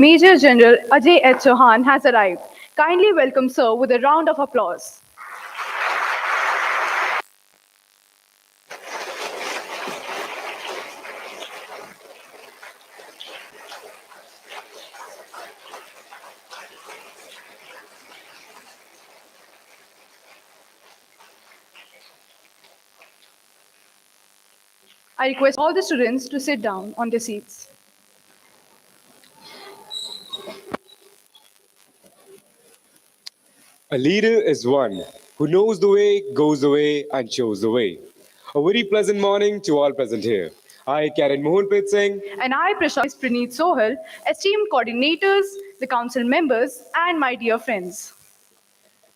Major General Ajay H. Chauhan has arrived. Kindly welcome sir with a round of applause. I request all the students to sit down on their seats. A leader is one who knows the way, goes the way, and shows the way. A very pleasant morning to all present here. I, Karen Mohanprit Singh. And I, Prashant Praneet Sohal, esteemed coordinators, the council members, and my dear friends.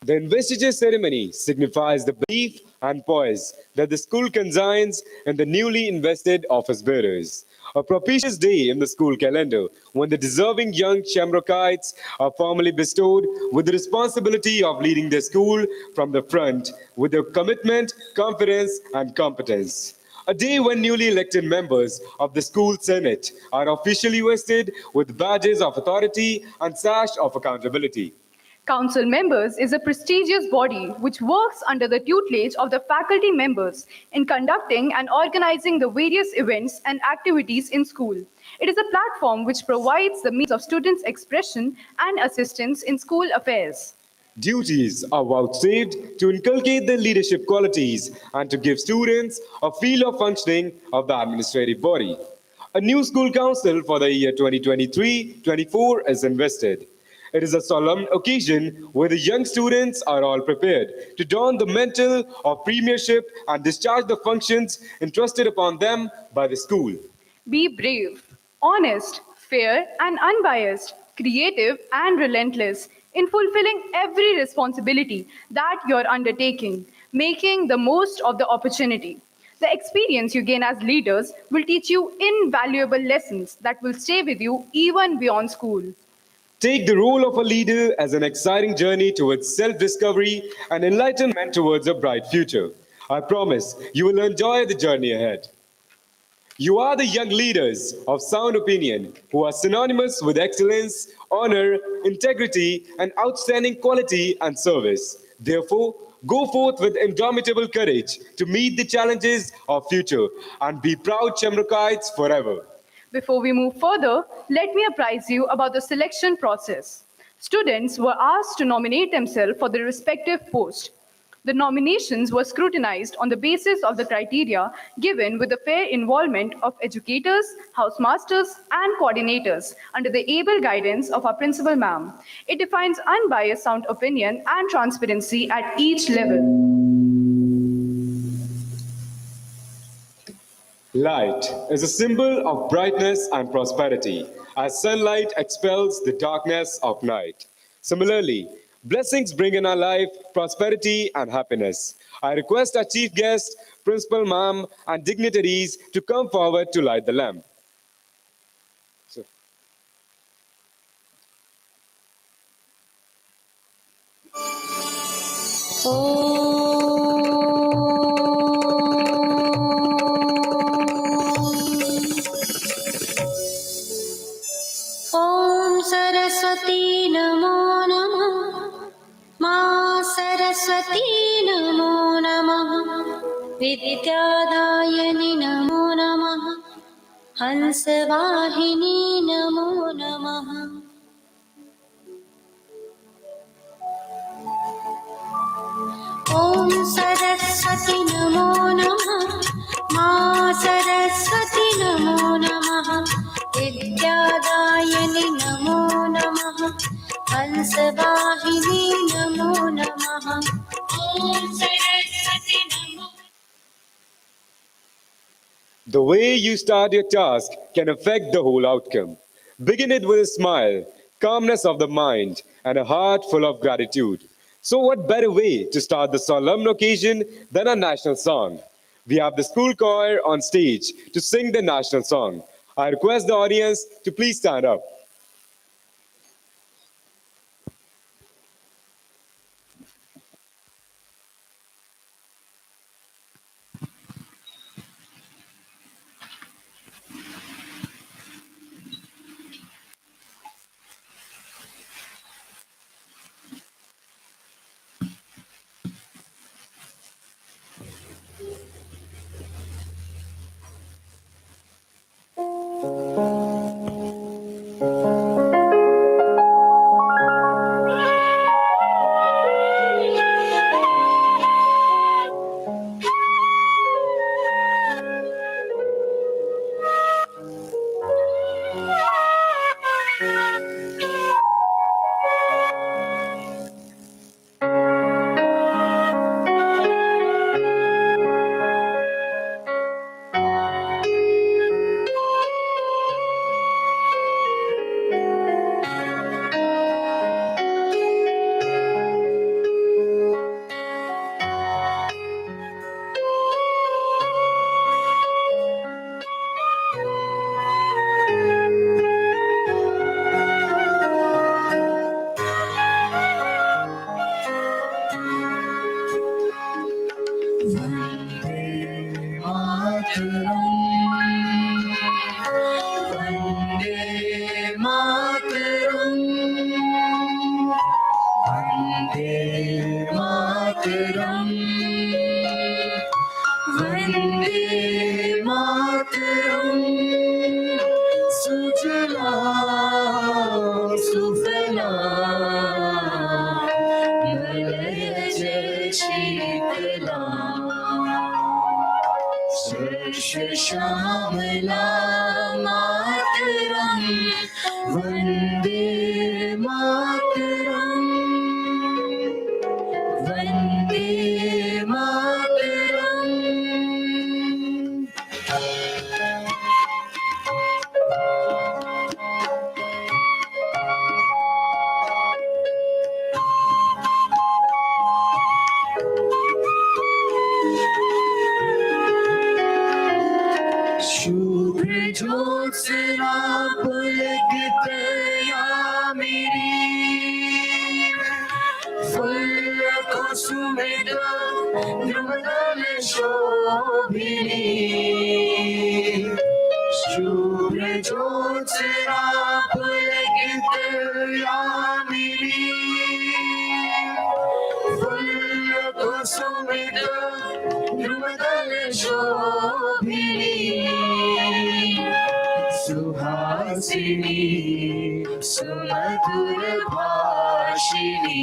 The investiture ceremony signifies the belief and poise that the school consigns in the newly invested office bearers. A propitious day in the school calendar when the deserving young Shemrockites are formally bestowed with the responsibility of leading their school from the front with their commitment, confidence, and competence. A day when newly elected members of the school senate are officially vested with badges of authority and sash of accountability. Council members is a prestigious body which works under the tutelage of the faculty members in conducting and organizing the various events and activities in school. It is a platform which provides the means of students' expression and assistance in school affairs. Duties are vouchsafed to inculcate the leadership qualities and to give students a feel of functioning of the administrative body. A new school council for the year 2023-24 is invested. It is a solemn occasion where the young students are all prepared to don the mantle of premiership and discharge the functions entrusted upon them by the school. Be brave, honest, fair, and unbiased, creative and relentless in fulfilling every responsibility that you're undertaking, making the most of the opportunity. The experience you gain as leaders will teach you invaluable lessons that will stay with you even beyond school. Take the role of a leader as an exciting journey towards self discovery and enlightenment towards a bright future. I promise you will enjoy the journey ahead. You are the young leaders of sound opinion who are synonymous with excellence, honor, integrity, and outstanding quality and service. Therefore, go forth with indomitable courage to meet the challenges of future and be proud Shamrockites forever. Before we move further, let me apprise you about the selection process. Students were asked to nominate themselves for their respective post. The nominations were scrutinized on the basis of the criteria given with the fair involvement of educators, housemasters, and coordinators under the able guidance of our principal ma'am. It defines unbiased sound opinion and transparency at each level. Light is a symbol of brightness and prosperity, as sunlight expels the darkness of night. Similarly, blessings bring in our life prosperity and happiness. I request our chief guest, Principal Ma'am, and dignitaries to come forward to light the lamp. So, ॐ सरस्वती नमो नमः मा सरस्वती नमो नमः विद्यादायनि नमो नमः हंसवाहिनी नमो नमः ॐ सरस्वती नमो नमः मा सरस्वती नमो नमः विद्यादायनि नमो नमः हंसवाहिनी नमो नमः ॐ सरस्वती नमो the way you start your task can affect the whole outcome. Begin it with a smile, calmness of the mind, and a heart full of gratitude. So, what better way to start the solemn occasion than a national song? We have the school choir on stage to sing the national song. I request the audience to please stand up. Shyamala मातरम वन्दे मातरम वन्दे मातरम शुभ्र ज्योत्सना पुलकितया मेरी full कुसुमित द्रुमदल शोभिनी शुभ्र ज्योत्सना पुलकितया मेरी full कुसुमित द्रुमदल शोभिनी Suhasini सुमधुर भाषिणी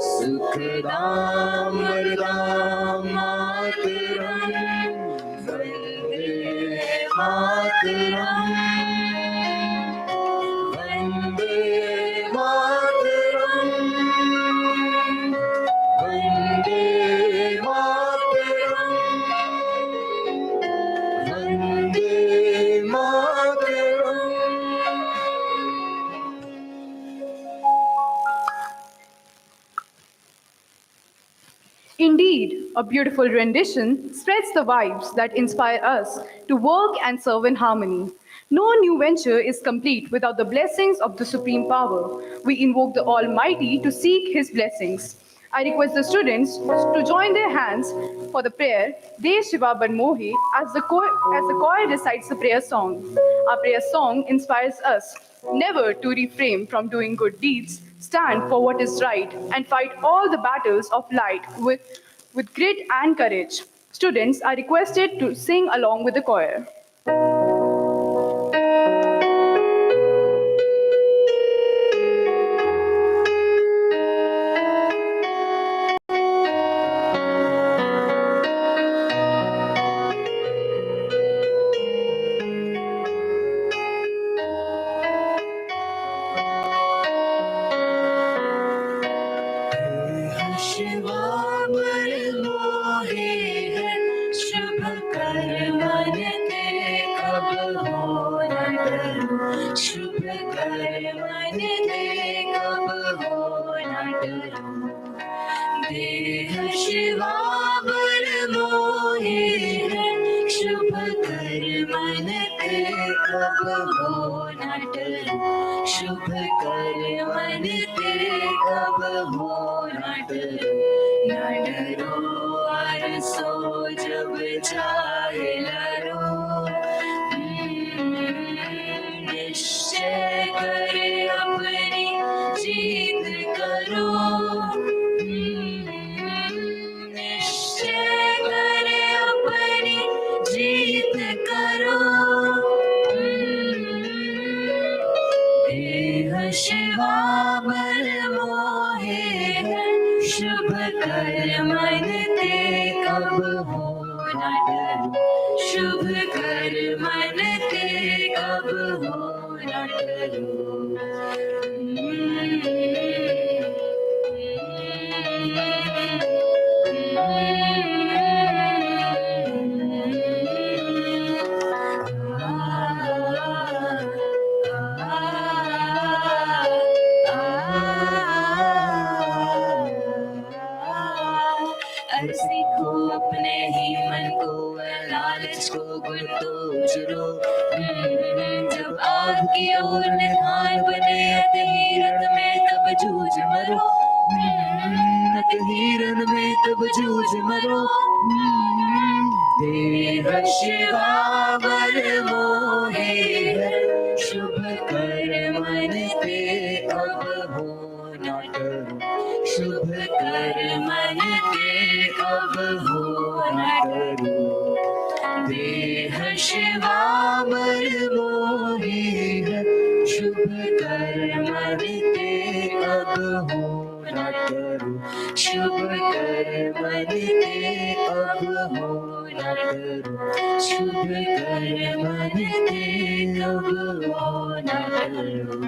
सुखदां वरदां मातरं वन्दे मातरं वन्दे मातरं वन्दे मातरं Vande Mataram Indeed, a beautiful rendition spreads the vibes that inspire us to work and serve in harmony. No new venture is complete without the blessings of the Supreme Power. We invoke the Almighty to seek His blessings. I request the students to join their hands for the prayer De Shiva Mohi as the choir recites the prayer song. Our prayer song inspires us never to refrain from doing good deeds, stand for what is right, and fight all the battles of light with grit and courage. Students are requested to sing along with the choir. शुभ कर्मन दे कब हो न डरो देह शिवावर मोहे है शुभ कर्मन दे कब हो न डरो शुभ कर्मन दे कब हो न डरो और सो जब चाहे लरो निश्चय करे अपनी जीत करो निश्चय करे अपनी जीत करो देह शिवावर मोहे है शुभ कर्मन ते कब हो न डरो शुभ कर्मन ते कब हो ना डरो। अरे सीखो अपने ही मन को, लालच को गुण तो चुरो। जब आग की ओर निधान बने अतहीरन में तब जूझ मरो। अतहीरन में तब जूझ मरो। देह शिवा बर मोहे है, शुभ कर मन ते अब हो न डरो। शुभ कर मन ते अब हो न डरो। देह शिवा बर मोहे है, शुभ कर मन ते अब हो न डरो। शुभ कर मन ते अब हो न डरो। शुभ कर मन ते अब हो न डरो।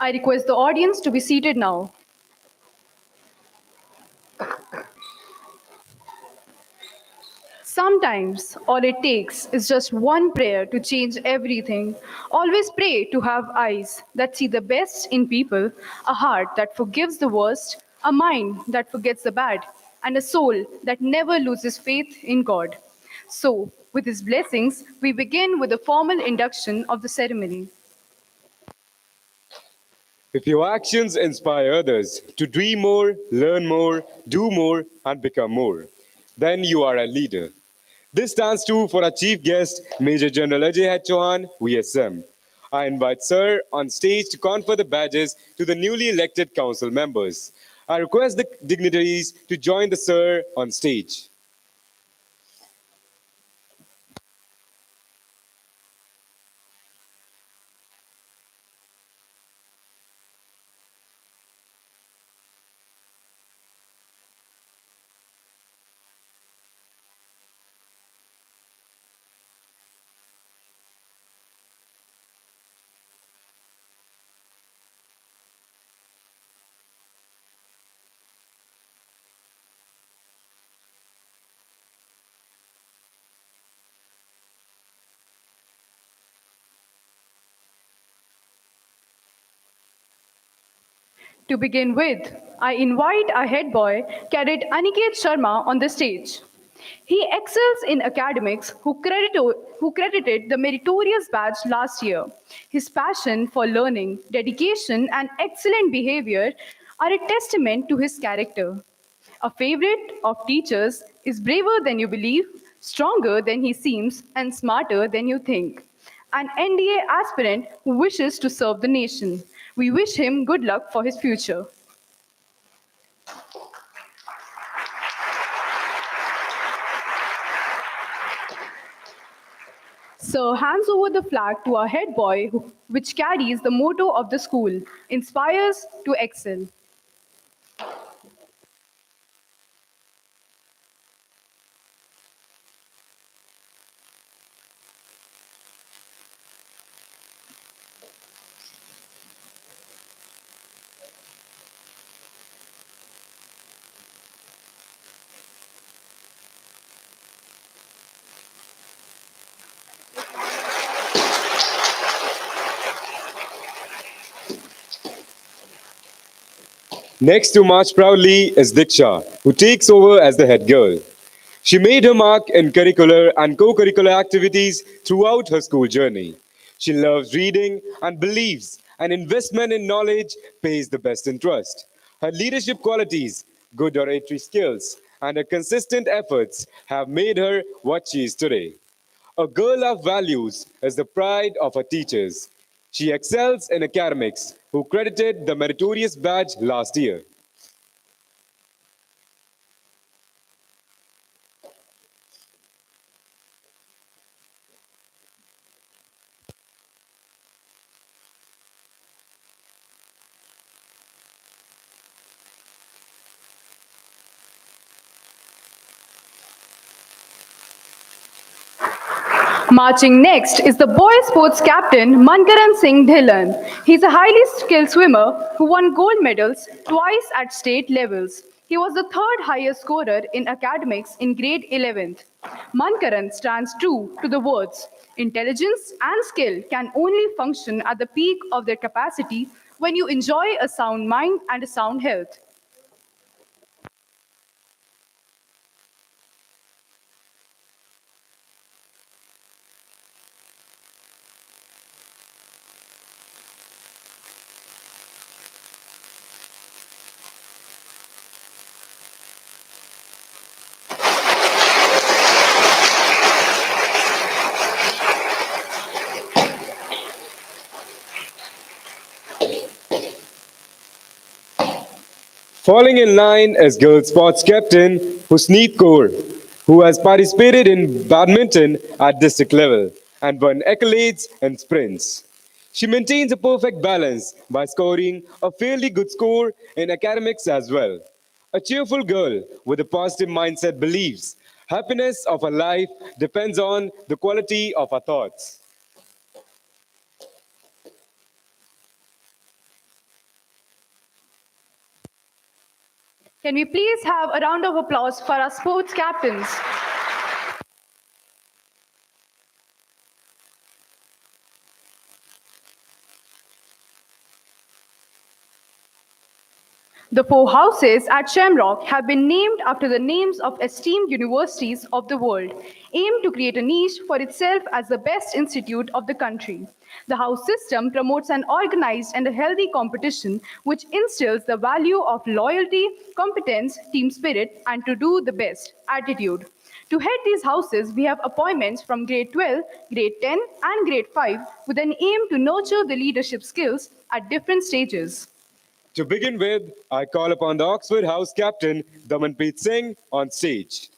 I request the audience to be seated now. Sometimes all it takes is just one prayer to change everything. Always pray to have eyes that see the best in people, a heart that forgives the worst, a mind that forgets the bad, and a soul that never loses faith in God. So, with His blessings, we begin with the formal induction of the ceremony. If your actions inspire others to dream more, learn more, do more, and become more, then you are a leader. This stands too for our chief guest, Major General Ajay H. Chauhan, VSM. I invite Sir on stage to confer the badges to the newly elected council members. I request the dignitaries to join the Sir on stage. To begin with, I invite our head boy, Cadet Aniket Sharma, on the stage. He excels in academics, who credited the meritorious badge last year. His passion for learning, dedication, and excellent behavior are a testament to his character. A favorite of teachers is braver than you believe, stronger than he seems, and smarter than you think. An NDA aspirant who wishes to serve the nation. We wish him good luck for his future. So hands over the flag to our head boy, which carries the motto of the school, inspires to excel. Next to march proudly is Diksha, who takes over as the head girl. She made her mark in curricular and co curricular activities throughout her school journey. She loves reading and believes an investment in knowledge pays the best interest. Her leadership qualities, good oratory skills, and her consistent efforts have made her what she is today. A girl of values is the pride of her teachers. She excels in academics, who credited the meritorious badge last year. Marching next is the boys sports captain Mankaran Singh Dhillon. He's a highly skilled swimmer who won gold medals twice at state levels. He was the third highest scorer in academics in grade 11th. Mankaran stands true to the words intelligence and skill can only function at the peak of their capacity when you enjoy a sound mind and a sound health. Falling in line is girls sports captain Husneet Kaur, who has participated in badminton at district level and won accolades in sprints. She maintains a perfect balance by scoring a fairly good score in academics as well. A cheerful girl with a positive mindset believes happiness of her life depends on the quality of her thoughts. Can we please have a round of applause for our sports captains? The four houses at Shemrock have been named after the names of esteemed universities of the world, aimed to create a niche for itself as the best institute of the country. The house system promotes an organized and a healthy competition which instills the value of loyalty, competence, team spirit, and to do the best attitude. To head these houses, we have appointments from grade 12, grade 10, and grade 5 with an aim to nurture the leadership skills at different stages. To begin with, I call upon the Oxford House captain, Damanpreet Singh, on stage.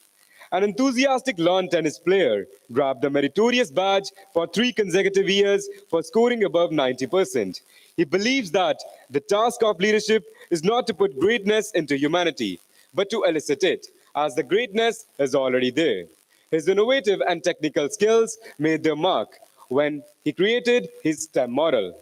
An enthusiastic lawn tennis player grabbed the meritorious badge for 3 consecutive years for scoring above 90%. He believes that the task of leadership is not to put greatness into humanity, but to elicit it, as the greatness is already there. His innovative and technical skills made their mark when he created his STEM model.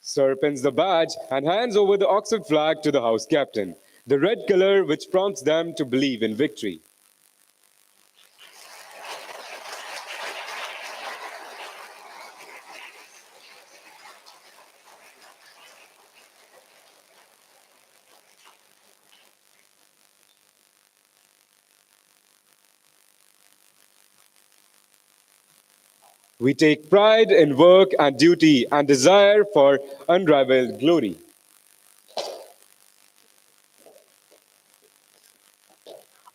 Sir pins the badge and hands over the Oxford flag to the house captain, the red color which prompts them to believe in victory. We take pride in work and duty and desire for unrivaled glory.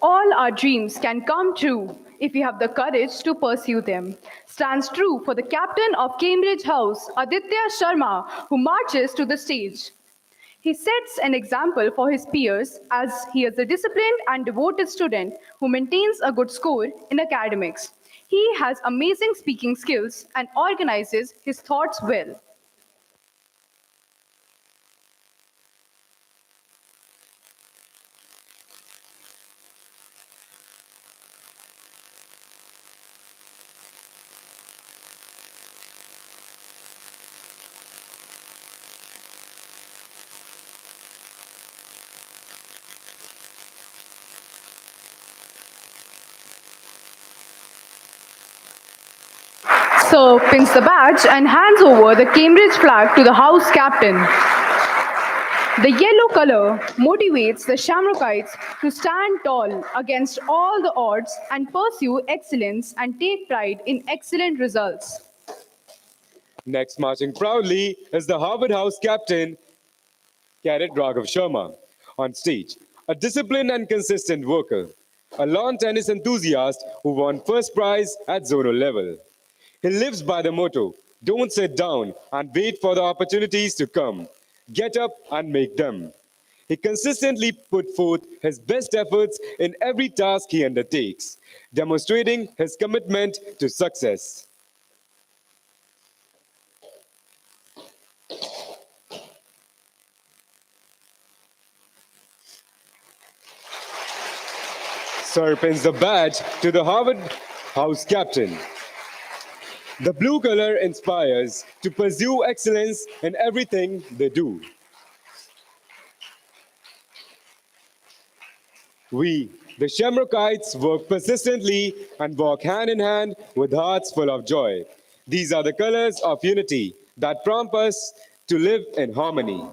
All our dreams can come true if we have the courage to pursue them. Stands true for the captain of Cambridge House, Aditya Sharma, who marches to the stage. He sets an example for his peers as he is a disciplined and devoted student who maintains a good score in academics. He has amazing speaking skills and organizes his thoughts well. Sir pins the badge and hands over the Cambridge flag to the house captain. The yellow color motivates the Shamrockites to stand tall against all the odds and pursue excellence and take pride in excellent results. Next, marching proudly is the Harvard House captain, Cadet Raghav Sharma, on stage. A disciplined and consistent worker, a lawn tennis enthusiast who won first prize at zonal level. He lives by the motto, don't sit down and wait for the opportunities to come. Get up and make them. He consistently put forth his best efforts in every task he undertakes, demonstrating his commitment to success. Sir pins the badge to the Harvard House captain. The blue color inspires to pursue excellence in everything they do. We, the Shemrockites, work persistently and walk hand in hand with hearts full of joy. These are the colors of unity that prompt us to live in harmony.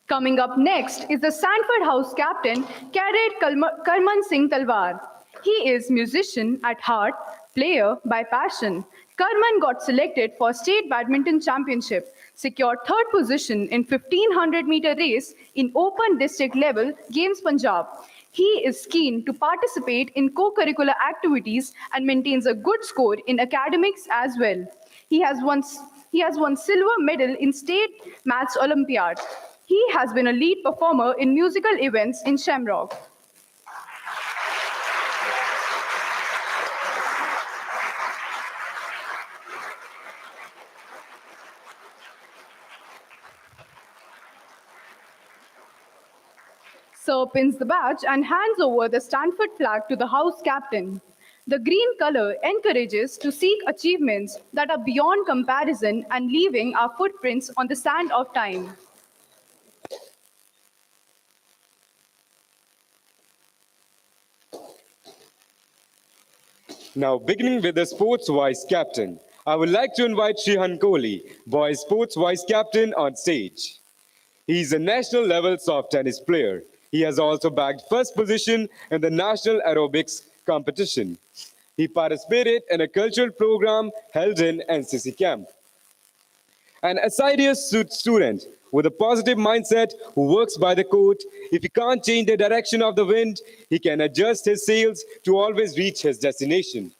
Coming up next is the Sanford House captain, Cadet Karman Singh Talwar. He is musician at heart, player by passion. Karman got selected for state badminton championship, secured third position in 1500-meter race in open district level games Punjab. He is keen to participate in co-curricular activities and maintains a good score in academics as well. He has won he has won silver medal in state maths olympiad. He has been a lead performer in musical events in Shemrock. Sir pins the badge and hands over the Stanford flag to the house captain. The green color encourages to seek achievements that are beyond comparison and leaving our footprints on the sand of time. Now, beginning with the sports vice captain, I would like to invite Shihan Kohli, boys sports vice captain, on stage. He is a national level soft tennis player. He has also bagged first position in the national aerobics competition. He participated in a cultural program held in NCC camp. An assiduous student with a positive mindset who works by the court. If he can't change the direction of the wind, he can adjust his sails to always reach his destination.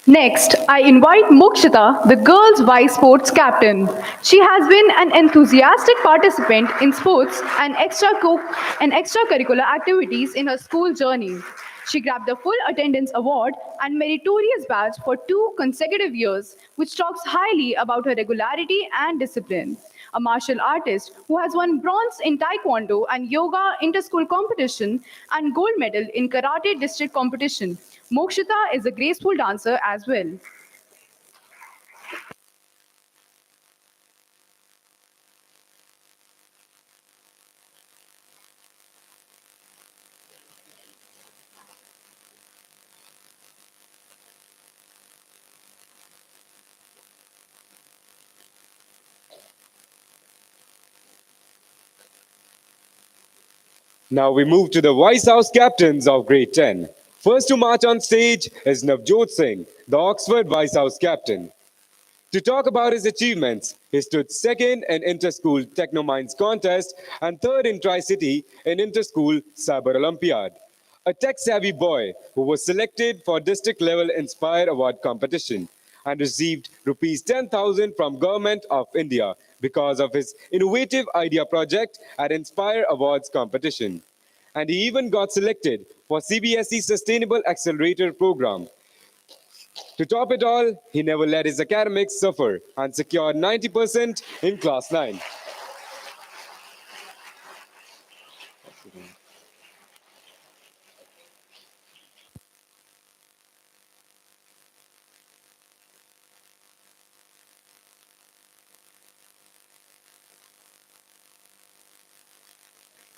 Next, I invite Mokshita, the girls' vice sports captain. She has been an enthusiastic participant in sports and extracurricular activities in her school journey. She grabbed the full attendance award and meritorious badge for 2 consecutive years, which talks highly about her regularity and discipline. A martial artist who has won bronze in taekwondo and yoga inter-school competition and gold medal in karate district competition. Mokshita is a graceful dancer as well. Now we move to the Vice House captains of grade 10. First to march on stage is Navjot Singh, the Oxford Vice House captain. To talk about his achievements, he stood second in Inter-School Technominds contest and third in Tri-City in Inter-School Cyber Olympiad. A tech-savvy boy who was selected for district-level Inspire Award competition and received rupees 10,000 from Government of India because of his innovative idea project at Inspire Awards competition. And he even got selected for CBSE Sustainable Accelerator program. To top it all, he never let his academics suffer and secured 90% in class 9.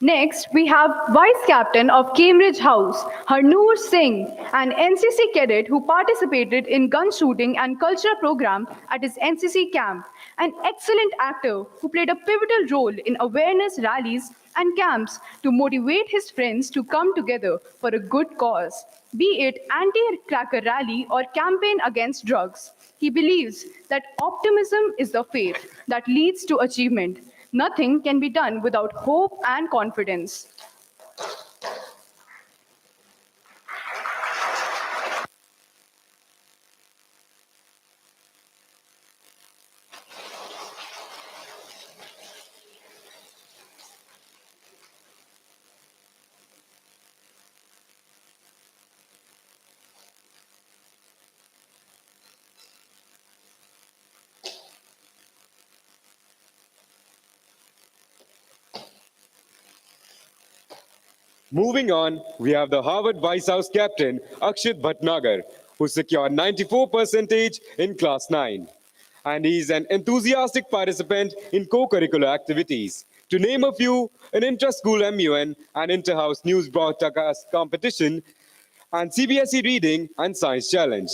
Next, we have Vice Captain of Cambridge House, Harnoor Singh, an NCC cadet who participated in gun shooting and culture program at his NCC camp. An excellent actor who played a pivotal role in awareness rallies and camps to motivate his friends to come together for a good cause. be it anti-cracker rally or campaign against drugs. He believes that optimism is the faith that leads to achievement. Nothing can be done without hope and confidence. Moving on, we have the Harvard Vice House captain Akshit Bhatnagar, who secured 94 percentage in class 9. And he is an enthusiastic participant in co-curricular activities. To name a few, an intra-school MUN and inter-house news broadcast competition, and CBSE reading and science challenge.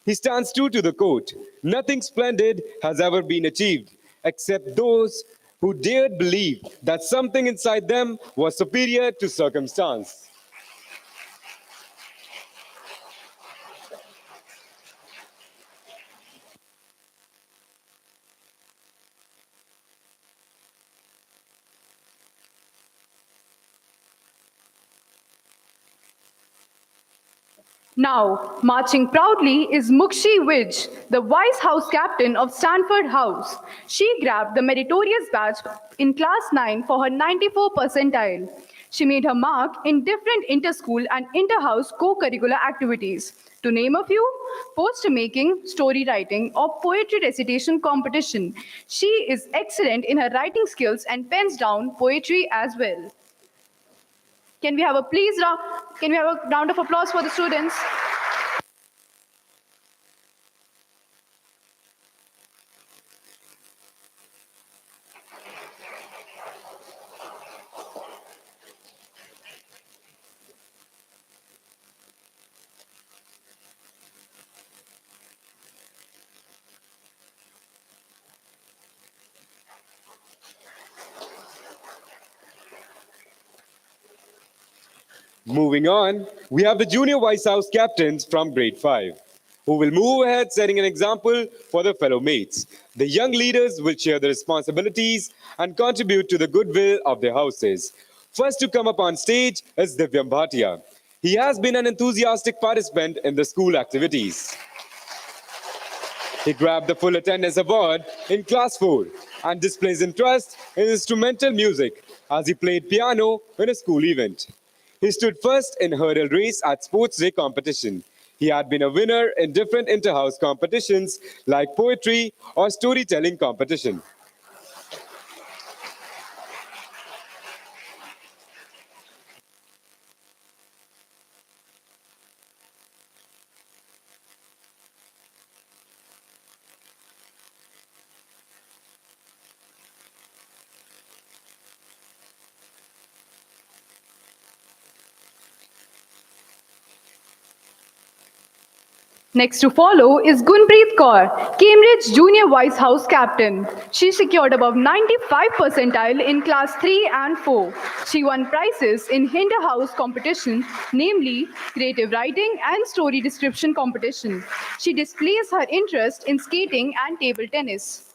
He stands true to the quote, nothing splendid has ever been achieved, except those who dared believe that something inside them was superior to circumstance. Now, marching proudly is Mukshi Wij, the Vice House captain of Stanford House. She grabbed the meritorious badge in class 9 for her 94 percentile. She made her mark in different inter-school and inter-house co-curricular activities. To name a few, poster making, story writing, or poetry recitation competition. She is excellent in her writing skills and pens down poetry as well. Can we have a can we have a round of applause for the students? Moving on, we have the junior Vice House captains from grade 5, who will move ahead setting an example for their fellow mates. The young leaders will share the responsibilities and contribute to the goodwill of their houses. First to come up on stage is Divyam Bhatia. He has been an enthusiastic participant in the school activities. He grabbed the full attendance award in class 4 and displays interest in instrumental music as he played piano in a school event. He stood first in hurdle race at sports day competition. He had been a winner in different inter-house competitions like poetry or storytelling competition. Next to follow is Gunpreet Kaur, Cambridge Junior Vice House Captain. She secured above 95 percentile in class 3 and 4. She won prizes in inter-house competition, namely creative writing and story description competition. She displays her interest in skating and table tennis.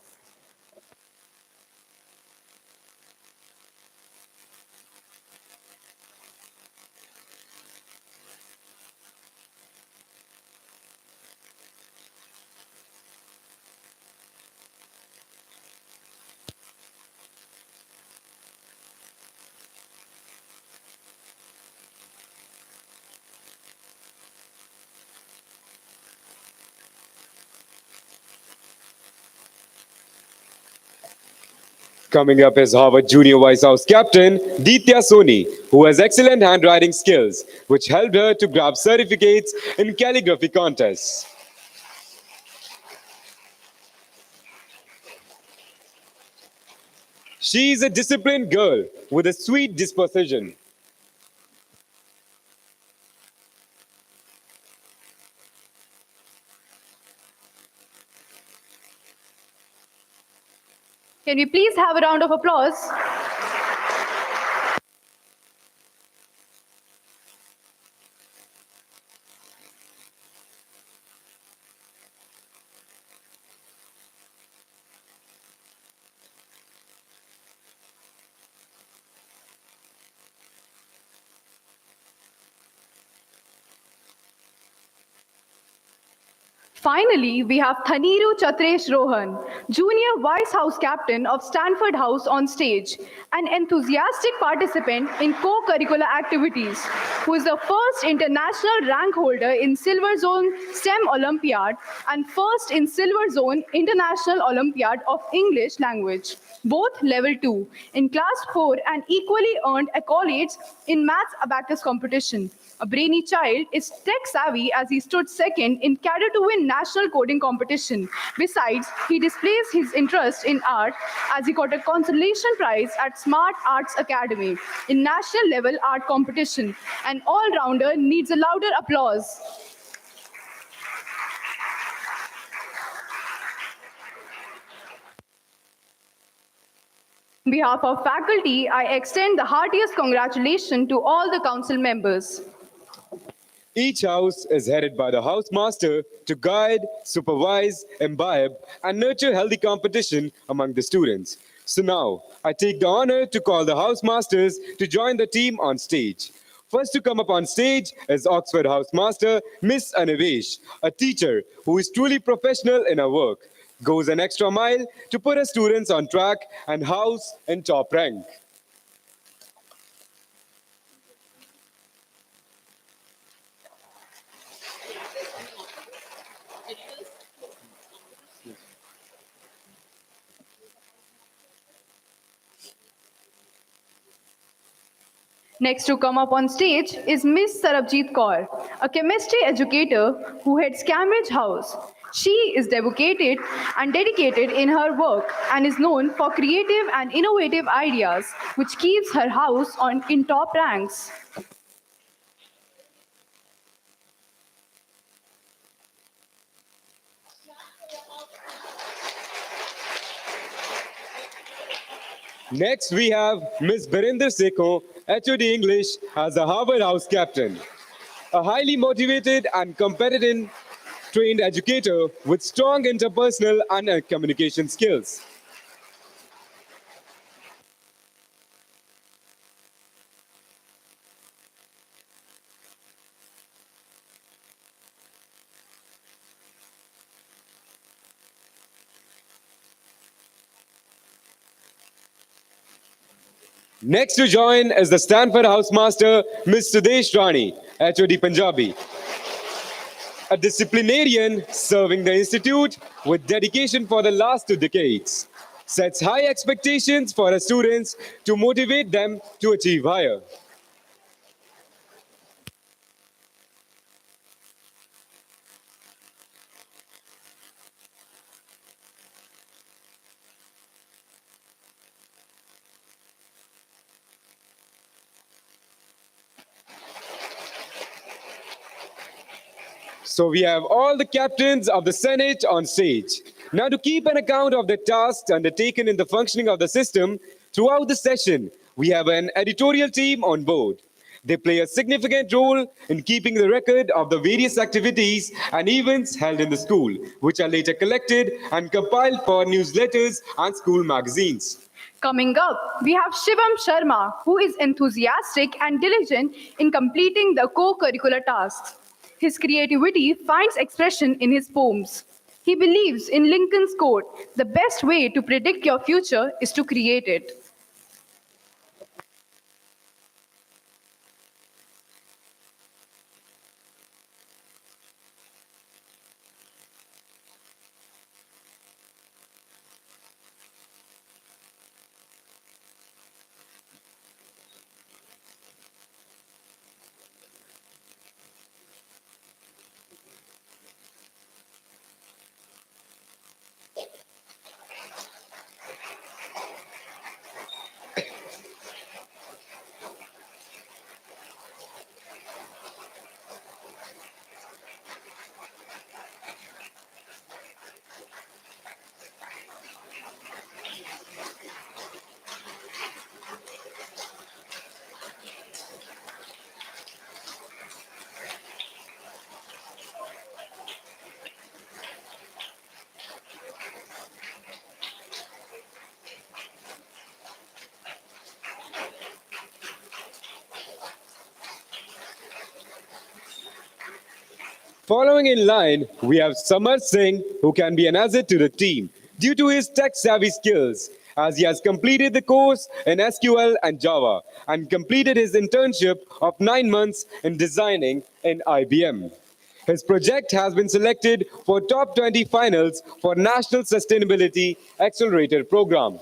Coming up is Harvard Junior Vice House captain Ditya Soni, who has excellent handwriting skills, which helped her to grab certificates in calligraphy contests. She is a disciplined girl with a sweet disposition. Can we please have a round of applause? Finally, we have Thaniru Chatresh Rohan, Junior Vice House Captain of Stanford House on stage, an enthusiastic participant in co-curricular activities, who is the first international rank holder in Silver Zone STEM Olympiad and first in Silver Zone International Olympiad of English Language, both level 2, in class 4 and equally earned accolades in Maths Abacus competition. A brainy child is tech savvy as he stood second in Cadre to win national coding competition. Besides, he displays his interest in art as he got a consolation prize at Smart Arts Academy in national level art competition. An all-rounder needs a louder applause. On behalf of faculty, I extend the heartiest congratulations to all the council members. Each house is headed by the house master to guide, supervise, imbibe, and nurture healthy competition among the students. So now, I take the honor to call the house masters to join the team on stage. First to come up on stage is Oxford House Master Miss Anivesh, a teacher who is truly professional in her work, goes an extra mile to put her students on track and house in top rank. Next to come up on stage is Miss Sarabjit Kaur, a chemistry educator who heads Cambridge House. She is dedicated in her work and is known for creative and innovative ideas, which keeps her house in top ranks. Next, we have Ms. Barinder Sekho, HOD English, as a Harvard House captain. A highly motivated and competent trained educator with strong interpersonal and communication skills. Next to join is the Stanford Housemaster, Ms. Sudesh Rani, HOD Punjabi. A disciplinarian serving the institute with dedication for the last 2 decades. Sets high expectations for her students to motivate them to achieve higher. So we have all the captains of the Senate on stage. Now to keep an account of the tasks undertaken in the functioning of the system throughout the session, we have an editorial team on board. They play a significant role in keeping the record of the various activities and events held in the school, which are later collected and compiled for newsletters and school magazines. Coming up, we have Shivam Sharma, who is enthusiastic and diligent in completing the co-curricular tasks. His creativity finds expression in his poems. He believes in Lincoln's quote, "The best way to predict your future is to create it." Following in line, we have Samar Singh, who can be an asset to the team due to his tech-savvy skills, as he has completed the course in SQL and Java and completed his internship of 9 months in designing in IBM. His project has been selected for top 20 finals for National Sustainability Accelerator Program.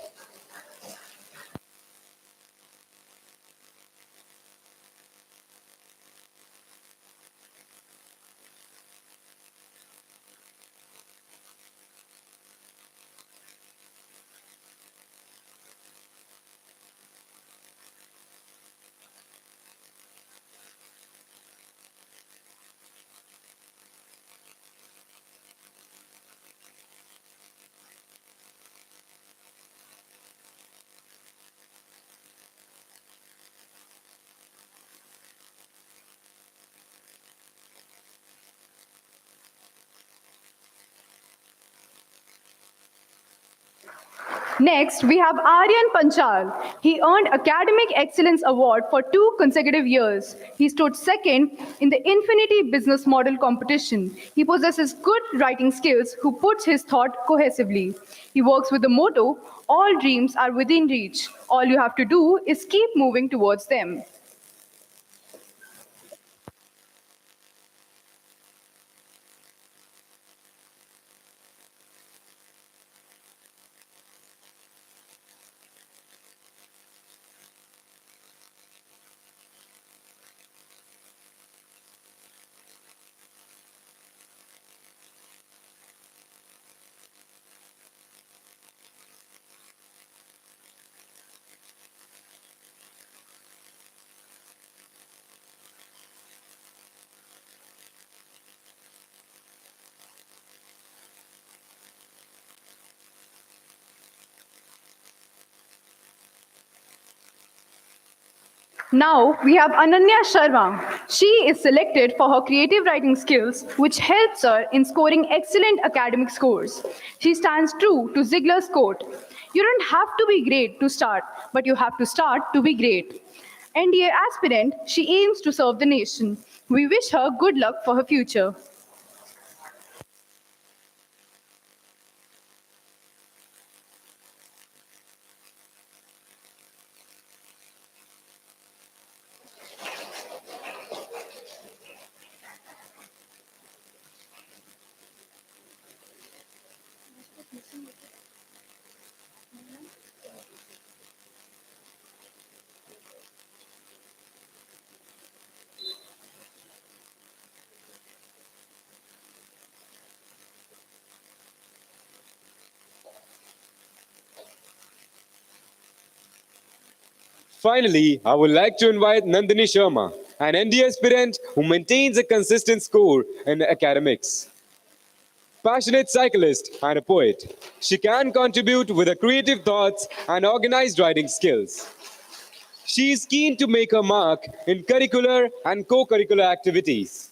Next, we have Aryan Panchal. He earned Academic Excellence Award for 2 consecutive years. He stood second in the Infinity Business Model competition. He possesses good writing skills who puts his thought cohesively. He works with the motto, all dreams are within reach. All you have to do is keep moving towards them. Now we have Ananya Sharma. She is selected for her creative writing skills, which helps her in scoring excellent academic scores. She stands true to Ziegler's quote: "You don't have to be great to start, but you have to start to be great." NDA aspirant, she aims to serve the nation. We wish her good luck for her future. Finally, I would like to invite Nandini Sharma, an ND aspirant who maintains a consistent score in academics. Passionate cyclist and a poet, she can contribute with her creative thoughts and organized writing skills. She is keen to make her mark in curricular and co-curricular activities.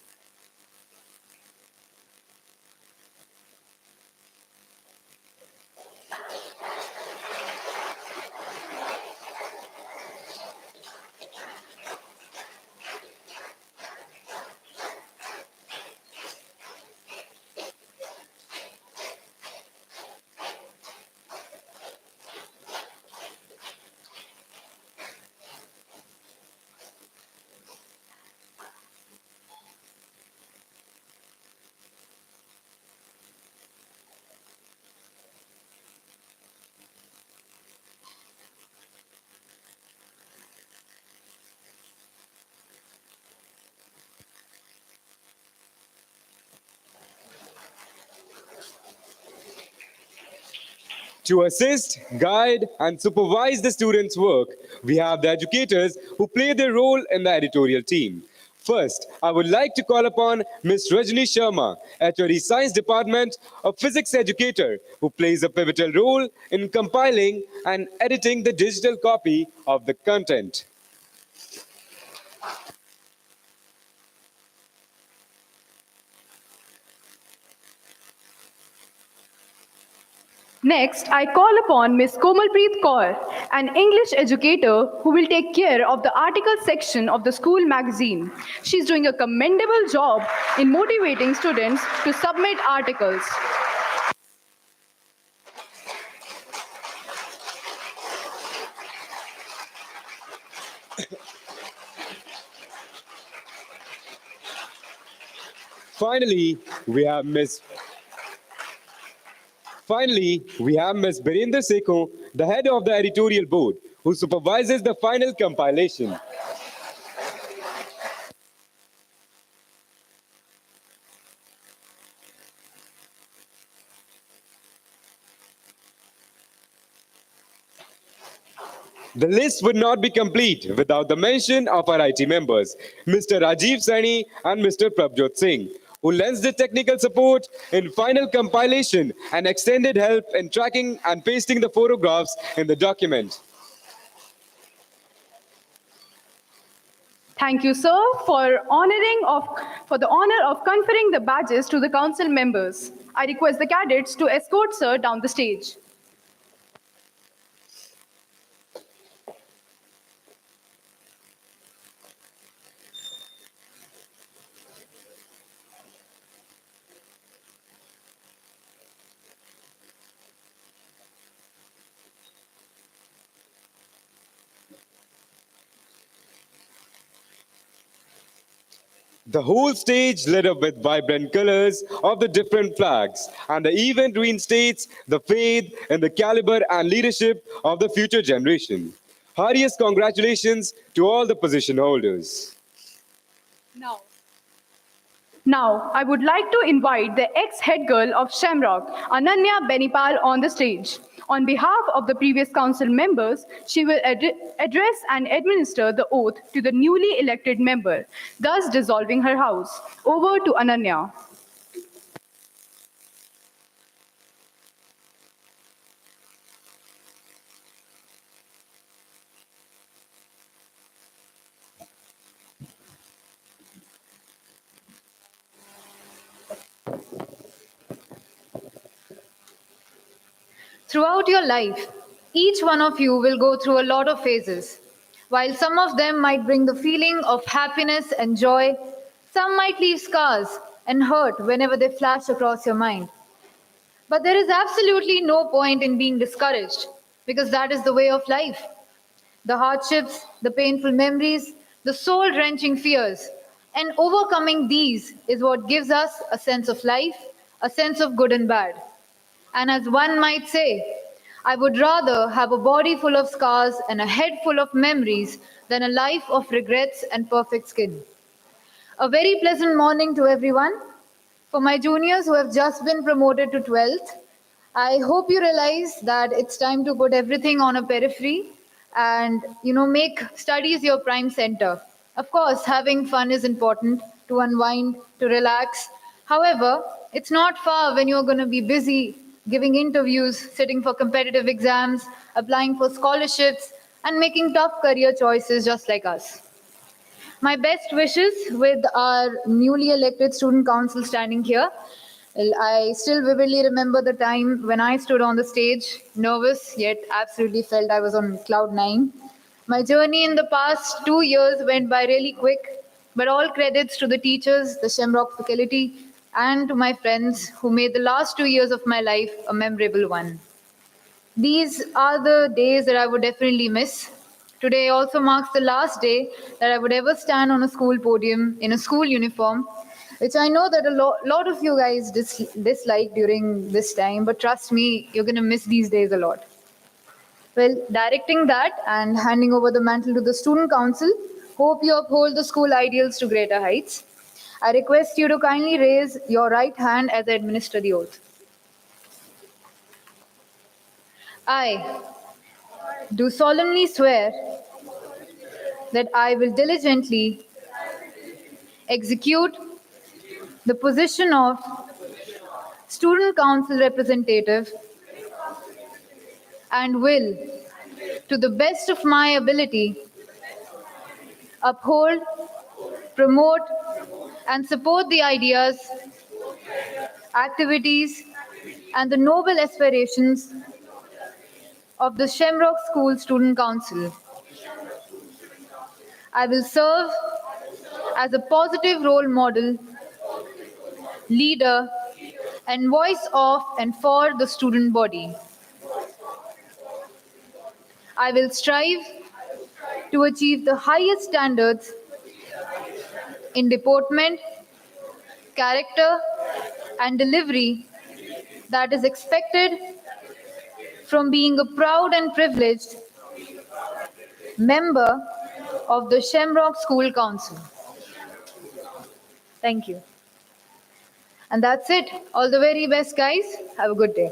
To assist, guide, and supervise the students' work, we have the educators who play their role in the editorial team. First, I would like to call upon Ms. Rajni Sharma, HOD Science Department, a physics educator who plays a pivotal role in compiling and editing the digital copy of the content. Next, I call upon Ms. Komalpreet Kaur, an English educator who will take care of the article section of the school magazine. She's doing a commendable job in motivating students to submit articles. Finally, we have Ms. Finally, we have Ms. Birinder Sekho, the head of the editorial board, who supervises the final compilation. The list would not be complete without the mention of our IT members, Mr. Rajiv Saini and Mr. Prabjot Singh, who lends the technical support in final compilation and extended help in tracking and pasting the photographs in the document. Thank you, sir, for the honor of conferring the badges to the council members. I request the cadets to escort sir down the stage. The whole stage lit up with vibrant colors of the different flags, and the event reinstates the faith in the caliber and leadership of the future generation. Heartiest congratulations to all the position holders. Now, I would like to invite the ex-head girl of Shemrock, Ananya Benipal, on the stage. On behalf of the previous council members, she will address and administer the oath to the newly elected member, thus dissolving her house. Over to Ananya. Throughout your life, each one of you will go through a lot of phases. While some of them might bring the feeling of happiness and joy, some might leave scars and hurt whenever they flash across your mind. But there is absolutely no point in being discouraged because that is the way of life. The hardships, the painful memories, the soul wrenching fears, and overcoming these is what gives us a sense of life, a sense of good and bad. And as one might say, I would rather have a body full of scars and a head full of memories than a life of regrets and perfect skin. A very pleasant morning to everyone. For my juniors who have just been promoted to 12th, I hope you realize that it's time to put everything on a periphery and make studies your prime center. Of course, having fun is important to unwind, to relax. However, it's not far when you're going to be busy giving interviews, sitting for competitive exams, applying for scholarships, and making tough career choices just like us. My best wishes with our newly elected student council standing here. Well, I still vividly remember the time when I stood on the stage, nervous yet absolutely felt I was on cloud nine. My journey in the past 2 years went by really quick, but all credits to the teachers, the Shemrock faculty, and to my friends who made the last 2 years of my life a memorable one. These are the days that I would definitely miss. Today also marks the last day that I would ever stand on a school podium in a school uniform, which I know that a lot of you guys dislike during this time, but trust me, you're going to miss these days a lot. Well, directing that and handing over the mantle to the student council, hope you uphold the school ideals to greater heights. I request you to kindly raise your right hand as I administer the oath. I do solemnly swear that I will diligently execute the position of student council representative and will, to the best of my ability, uphold, promote, and support the ideas, activities, and the noble aspirations of the Shemrock School Student Council. I will serve as a positive role model, leader, and voice of and for the student body. I will strive to achieve the highest standards in deportment, character, and delivery that is expected from being a proud and privileged member of the Shemrock School Council. Thank you. And that's it. All the very best, guys. Have a good day.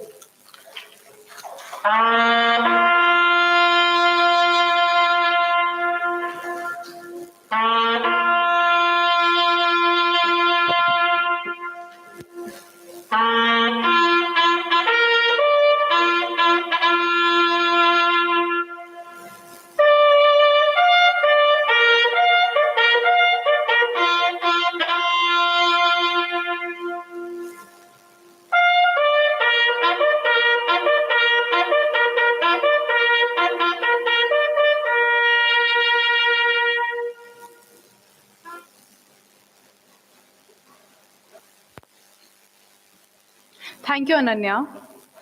Thank you, Ananya.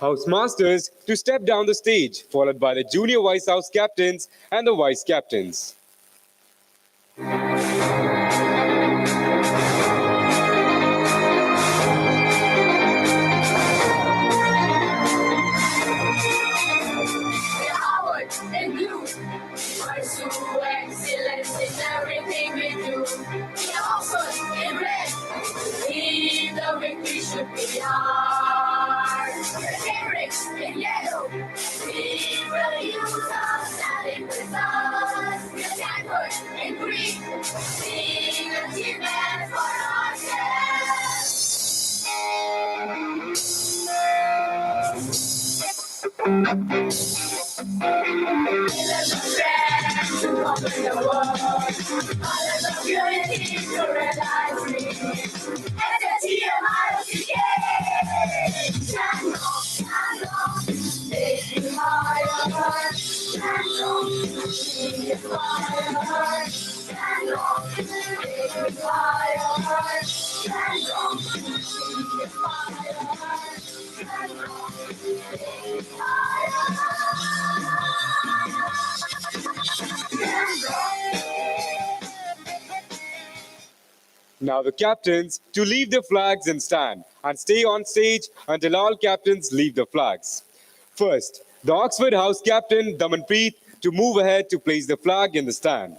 House masters to step down the stage, followed by the junior vice house captains and the vice captains. Howard and you pursue excellence in everything we do. We also in red, believe the victory should be ours. Lyrics in yellow, we will use our standing with us. We're Chandigarh in green, sing achievement for ourselves. To conquer the world, all of the unity to realize dreams. Stand on, make me higher. Stand on, be inspired. Stand on, make me higher. Stand on, be inspired. Stand on, make me Now the captains to leave their flags and stand and stay on stage until all captains leave the flags. First, the Oxford House captain Damanpreet to move ahead to place the flag in the stand.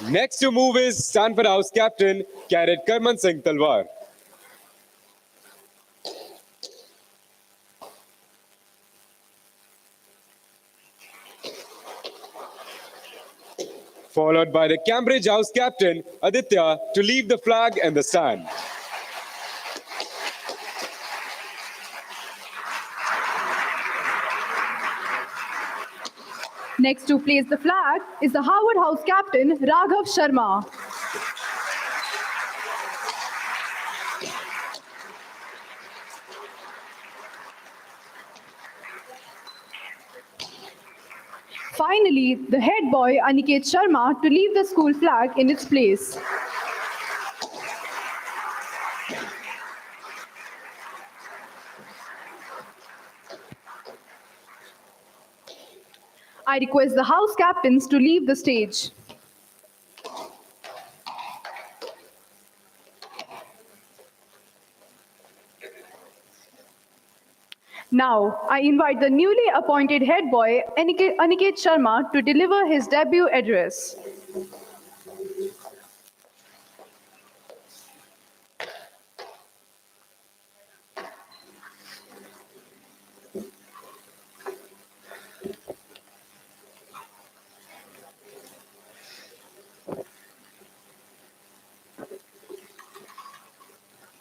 Next to move is Stanford House captain Cadet Karman Singh Talwar. Followed by the Cambridge House captain Aditya to leave the flag and the stand. Next to place the flag is the Harvard House captain, Raghav Sharma. Finally, the head boy, Aniket Sharma, to leave the school flag in its place. I request the house captains to leave the stage. Now, I invite the newly appointed head boy, Aniket Sharma, to deliver his debut address.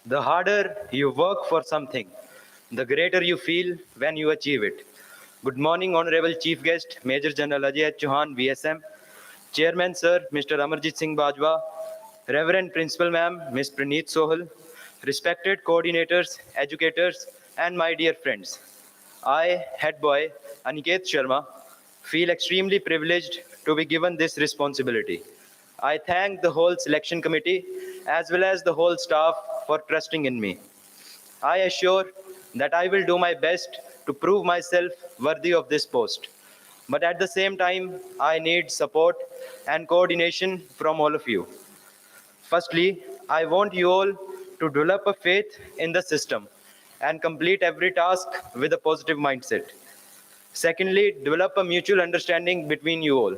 The harder you work for something, the greater you feel when you achieve it. Good morning, Honorable Chief Guest, Major General Ajay H. Chauhan, VSM, Chairman Sir, Mr. Amarjit Singh Bajwa, Reverend Principal Ma'am, Ms. Praneet Sohal, respected coordinators, educators, and my dear friends. I, head boy Aniket Sharma, feel extremely privileged to be given this responsibility. I thank the whole selection committee as well as the whole staff for trusting in me. I assure that I will do my best to prove myself worthy of this post. But at the same time, I need support and coordination from all of you. Firstly, I want you all to develop a faith in the system and complete every task with a positive mindset. Secondly, develop a mutual understanding between you all.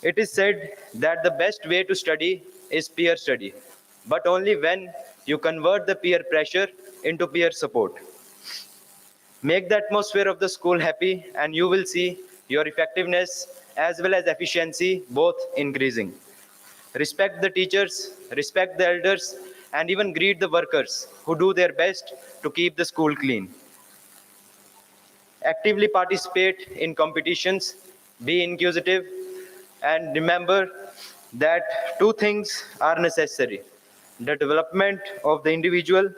It is said that the best way to study is peer study, but only when you convert the peer pressure into peer support. Make the atmosphere of the school happy, and you will see your effectiveness as well as efficiency both increasing. Respect the teachers, respect the elders, and even greet the workers who do their best to keep the school clean. Actively participate in competitions, be inquisitive, and remember that two things are necessary: the development of the individual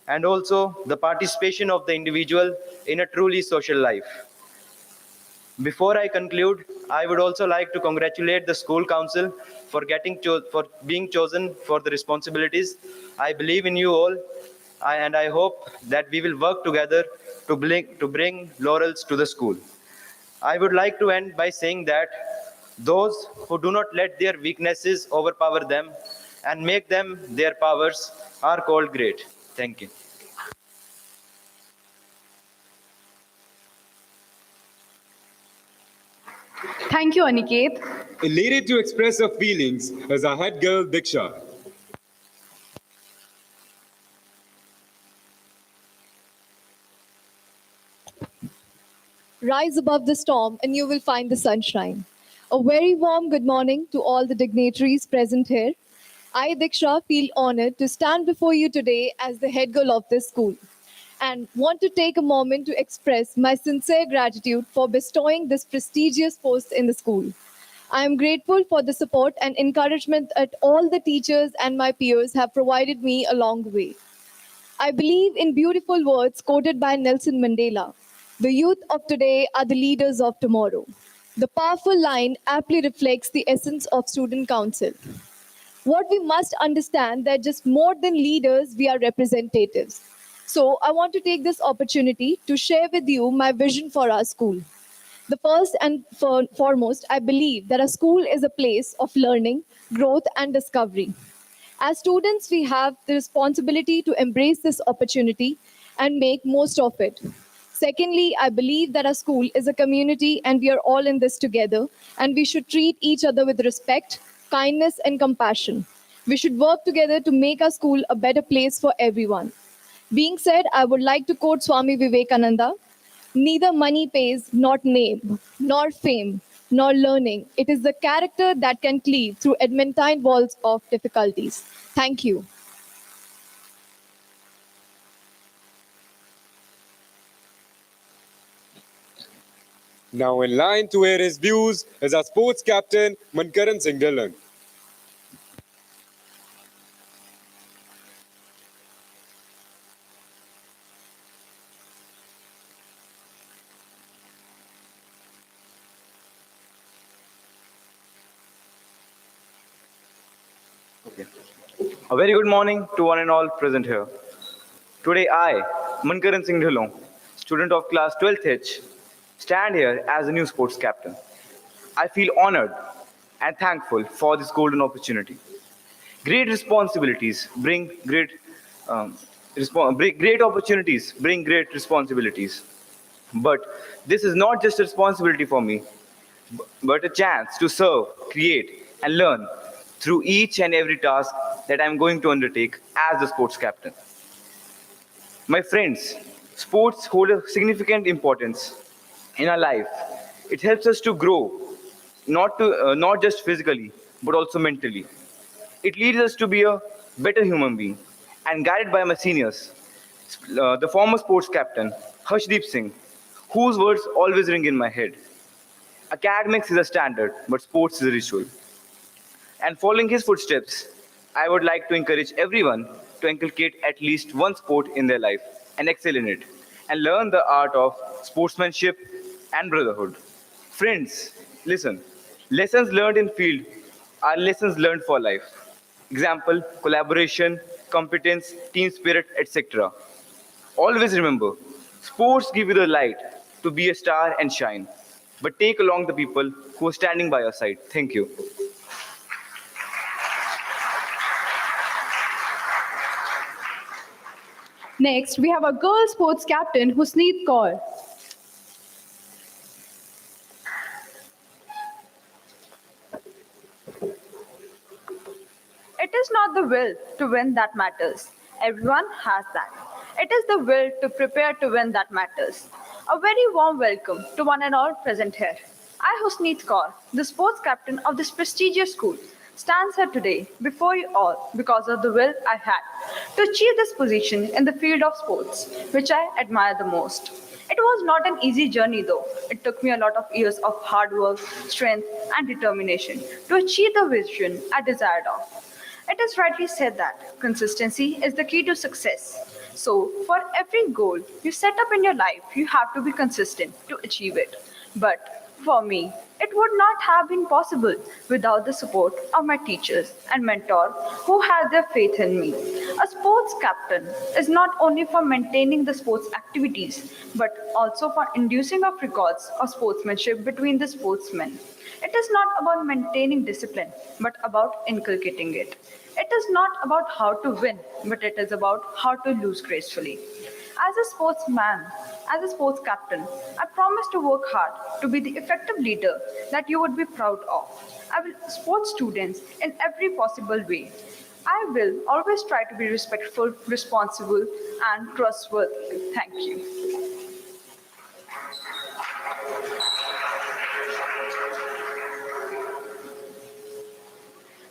and also the participation of the individual in a truly social life. Before I conclude, I would also like to congratulate the school council for for being chosen for the responsibilities. I believe in you all, and I hope that we will work together to bring laurels to the school. I would like to end by saying that those who do not let their weaknesses overpower them and make them their powers are called great. Thank you. Thank you, Aniket. Elated to express her feelings as our head girl, Diksha. Rise above the storm and you will find the sunshine. A very warm good morning to all the dignitaries present here. I, Diksha, feel honored to stand before you today as the head girl of this school and want to take a moment to express my sincere gratitude for bestowing this prestigious post in the school. I am grateful for the support and encouragement that all the teachers and my peers have provided me along the way. I believe in beautiful words quoted by Nelson Mandela. The youth of today are the leaders of tomorrow. The powerful line aptly reflects the essence of student council. What we must understand that just more than leaders, we are representatives. So I want to take this opportunity to share with you my vision for our school. The first and foremost, I believe that a school is a place of learning, growth, and discovery. As students, we have the responsibility to embrace this opportunity and make most of it. Secondly, I believe that our school is a community and we are all in this together, and we should treat each other with respect, kindness, and compassion. We should work together to make our school a better place for everyone. Being said, I would like to quote Swami Vivekananda: neither money pays, not name, nor fame, nor learning. It is the character that can cleave through adamantine walls of difficulties. Thank you. Now in line to air his views is our sports captain, Mankaran Singh Dhillon. A very good morning to one and all present here. Today I, Mankaran Singh Dhillon, student of class 12th H, stand here as a new sports captain. I feel honored and thankful for this golden opportunity. Great responsibilities bring great opportunities bring great responsibilities. But this is not just a responsibility for me, but a chance to serve, create, and learn through each and every task that I'm going to undertake as the sports captain. My friends, sports hold a significant importance in our life. It helps us to grow, not just physically, but also mentally. It leads us to be a better human being. And guided by my seniors, the former sports captain, Harshdeep Singh, whose words always ring in my head. Academics is a standard, but sports is a ritual. And following his footsteps, I would like to encourage everyone to inculcate at least one sport in their life and excel in it, and learn the art of sportsmanship and brotherhood. Friends, listen. Lessons learned in field are lessons learned for life. Example, collaboration, competence, team spirit, etc. Always remember, sports give you the light to be a star and shine. But take along the people who are standing by your side. Thank you. Next, we have a girl sports captain, Husneet Kaur. It is not the will to win that matters. Everyone has that. It is the will to prepare to win that matters. A very warm welcome to one and all present here. I, Husneet Kaur, the sports captain of this prestigious school, stands here today before you all because of the will I had to achieve this position in the field of sports, which I admire the most. It was not an easy journey though. It took me a lot of years of hard work, strength, and determination to achieve the vision I desired of. It is rightly said that consistency is the key to success. So, for every goal you set up in your life, you have to be consistent to achieve it. But for me, it would not have been possible without the support of my teachers and mentor who had their faith in me. A sports captain is not only for maintaining the sports activities, but also for inducing of records of sportsmanship between the sportsmen. It is not about maintaining discipline, but about inculcating it. It is not about how to win, but it is about how to lose gracefully. As a sportsman, as a sports captain, I promise to work hard to be the effective leader that you would be proud of. I will support students in every possible way. I will always try to be respectful, responsible, and trustworthy. Thank you.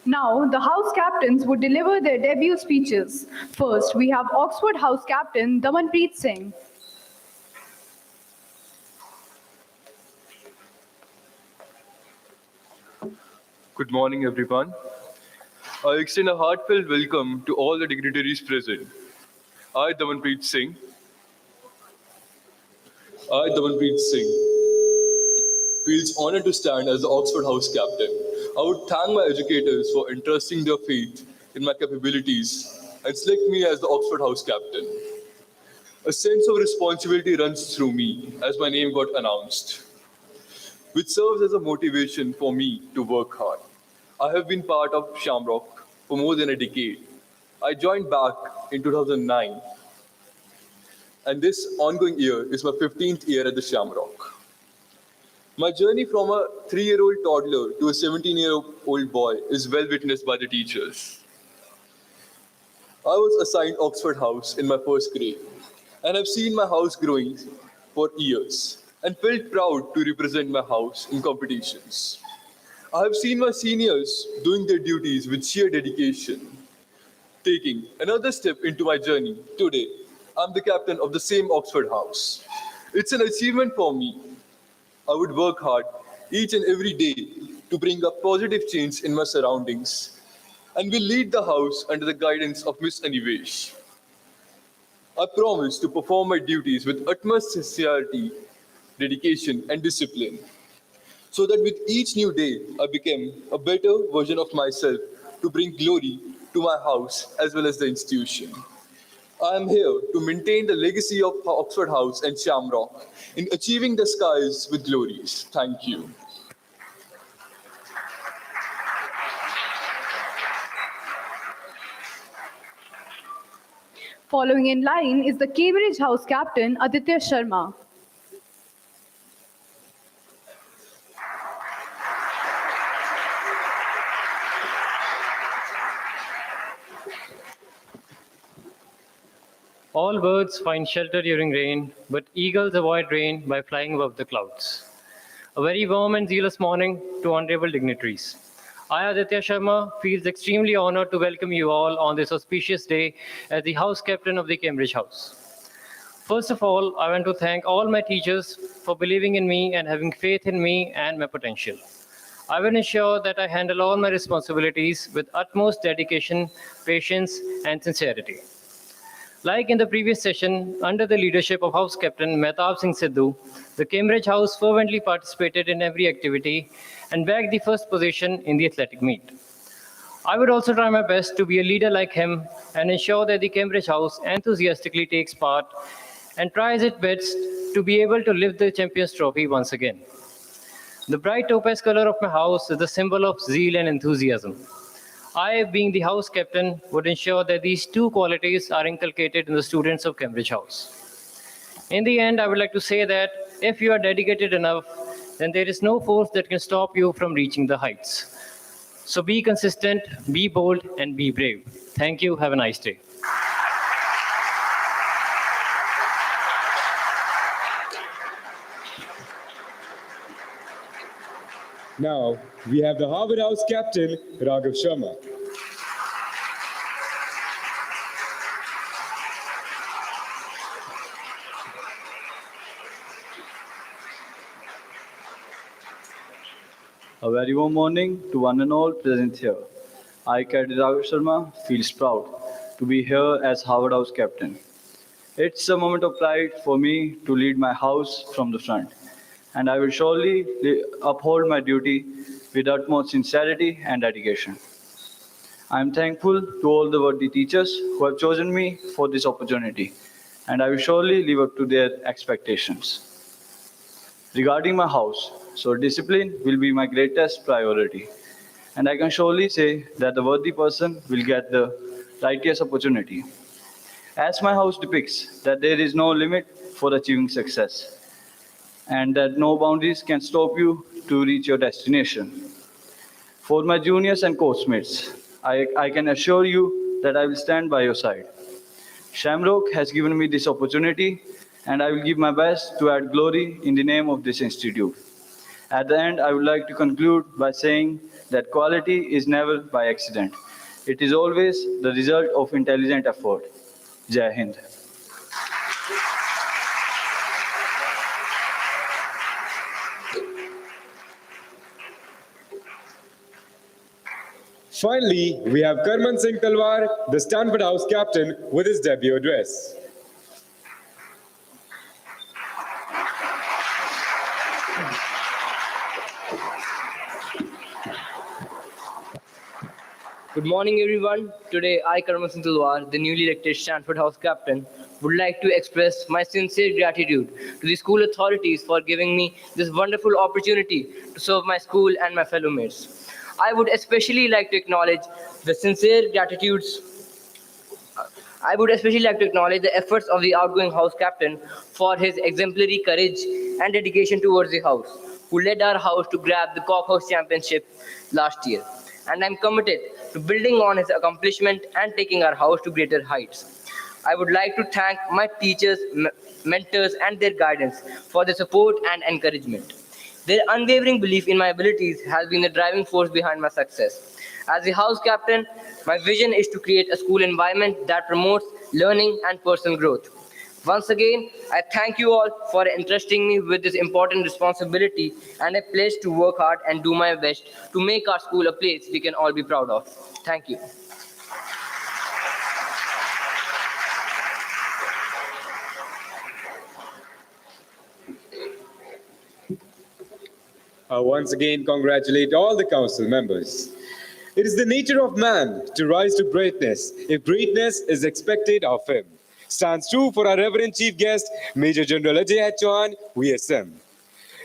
Now, the house captains would deliver their debut speeches. First, we have Oxford House Captain Damanpreet Singh. Good morning, everyone. I extend a heartfelt welcome to all the dignitaries present. I, Damanpreet Singh, feels honored to stand as the Oxford House Captain. I would thank my educators for entrusting their faith in my capabilities and select me as the Oxford House Captain. A sense of responsibility runs through me as my name got announced, which serves as a motivation for me to work hard. I have been part of Shemrock for more than a decade. I joined back in 2009, and this ongoing year is my 15th year at the Shemrock. My journey from a 3-year-old toddler to a 17-year-old boy is well witnessed by the teachers. I was assigned Oxford House in my first grade, and I've seen my house growing for years and felt proud to represent my house in competitions. I have seen my seniors doing their duties with sheer dedication. Taking another step into my journey today, I'm the captain of the same Oxford House. It's an achievement for me. I would work hard each and every day to bring a positive change in my surroundings and will lead the house under the guidance of Miss Anivesh. I promise to perform my duties with utmost sincerity, dedication, and discipline, so that with each new day, I become a better version of myself to bring glory to my house as well as the institution. I am here to maintain the legacy of Oxford House and Shemrock in achieving the skies with glories. Thank you. Following in line is the Cambridge House Captain Aditya Sharma. All birds find shelter during rain, but eagles avoid rain by flying above the clouds. A very warm and zealous morning to honorable dignitaries. I, Aditya Sharma, feels extremely honored to welcome you all on this auspicious day as the House Captain of the Cambridge House. First of all, I want to thank all my teachers for believing in me and having faith in me and my potential. I will ensure that I handle all my responsibilities with utmost dedication, patience, and sincerity. Like in the previous session, under the leadership of House Captain Mehtab Singh Sidhu, the Cambridge House fervently participated in every activity and bagged the first position in the athletic meet. I would also try my best to be a leader like him and ensure that the Cambridge House enthusiastically takes part and tries its best to be able to lift the Champions Trophy once again. The bright topaz color of my house is the symbol of zeal and enthusiasm. I, being the house captain, would ensure that these two qualities are inculcated in the students of Cambridge House. In the end, I would like to say that if you are dedicated enough, then there is no force that can stop you from reaching the heights. So be consistent, be bold, and be brave. Thank you. Have a nice day. Now, we have the Harvard House captain, Raghav Sharma. A very warm morning to one and all present here. I, Cadet Raghav Sharma, feels proud to be here as Harvard House captain. It's a moment of pride for me to lead my house from the front, and I will surely uphold my duty with utmost sincerity and dedication. I am thankful to all the worthy teachers who have chosen me for this opportunity, and I will surely live up to their expectations. Regarding my house, so discipline will be my greatest priority, and I can surely say that the worthy person will get the righteous opportunity. As my house depicts that there is no limit for achieving success, and that no boundaries can stop you to reach your destination. For my juniors and coachmates, I can assure you that I will stand by your side. Shemrock has given me this opportunity, and I will give my best to add glory in the name of this institute. At the end, I would like to conclude by saying that quality is never by accident. It is always the result of intelligent effort. Jai Hind. Finally, we have Karman Singh Talwar, the Stanford House captain, with his debut address. Good morning, everyone. Today, I, Karma Singh Talwar, the newly elected Stanford House captain, would like to express my sincere gratitude to the school authorities for giving me this wonderful opportunity to serve my school and my fellow mates. I would especially like to acknowledge the sincere gratitudes. I would especially like to acknowledge the efforts of the outgoing house captain for his exemplary courage and dedication towards the house, who led our house to grab the Cock House Championship last year. And I'm committed to building on his accomplishment and taking our house to greater heights. I would like to thank my teachers, mentors, and their guidance for their support and encouragement. Their unwavering belief in my abilities has been the driving force behind my success. As the house captain, my vision is to create a school environment that promotes learning and personal growth. Once again, I thank you all for entrusting me with this important responsibility and a place to work hard and do my best to make our school a place we can all be proud of. Thank you. Once again, congratulate all the council members. It is the nature of man to rise to greatness if greatness is expected of him. Stands true for our Reverend Chief Guest, Major General Ajay H. Chauhan, VSM.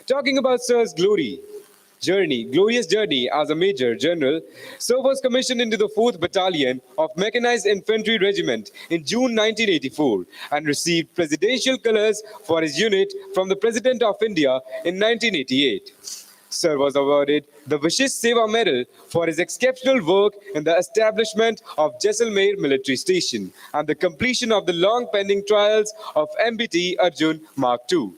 Talking about Sir's glorious journey as a Major General, Sir was commissioned into the 4th Battalion of Mechanized Infantry Regiment in June 1984 and received presidential colors for his unit from the President of India in 1988. Sir was awarded the Vishish Seva Medal for his exceptional work in the establishment of Jaisalmer military station and the completion of the long-pending trials of MBT Arjun Mark II.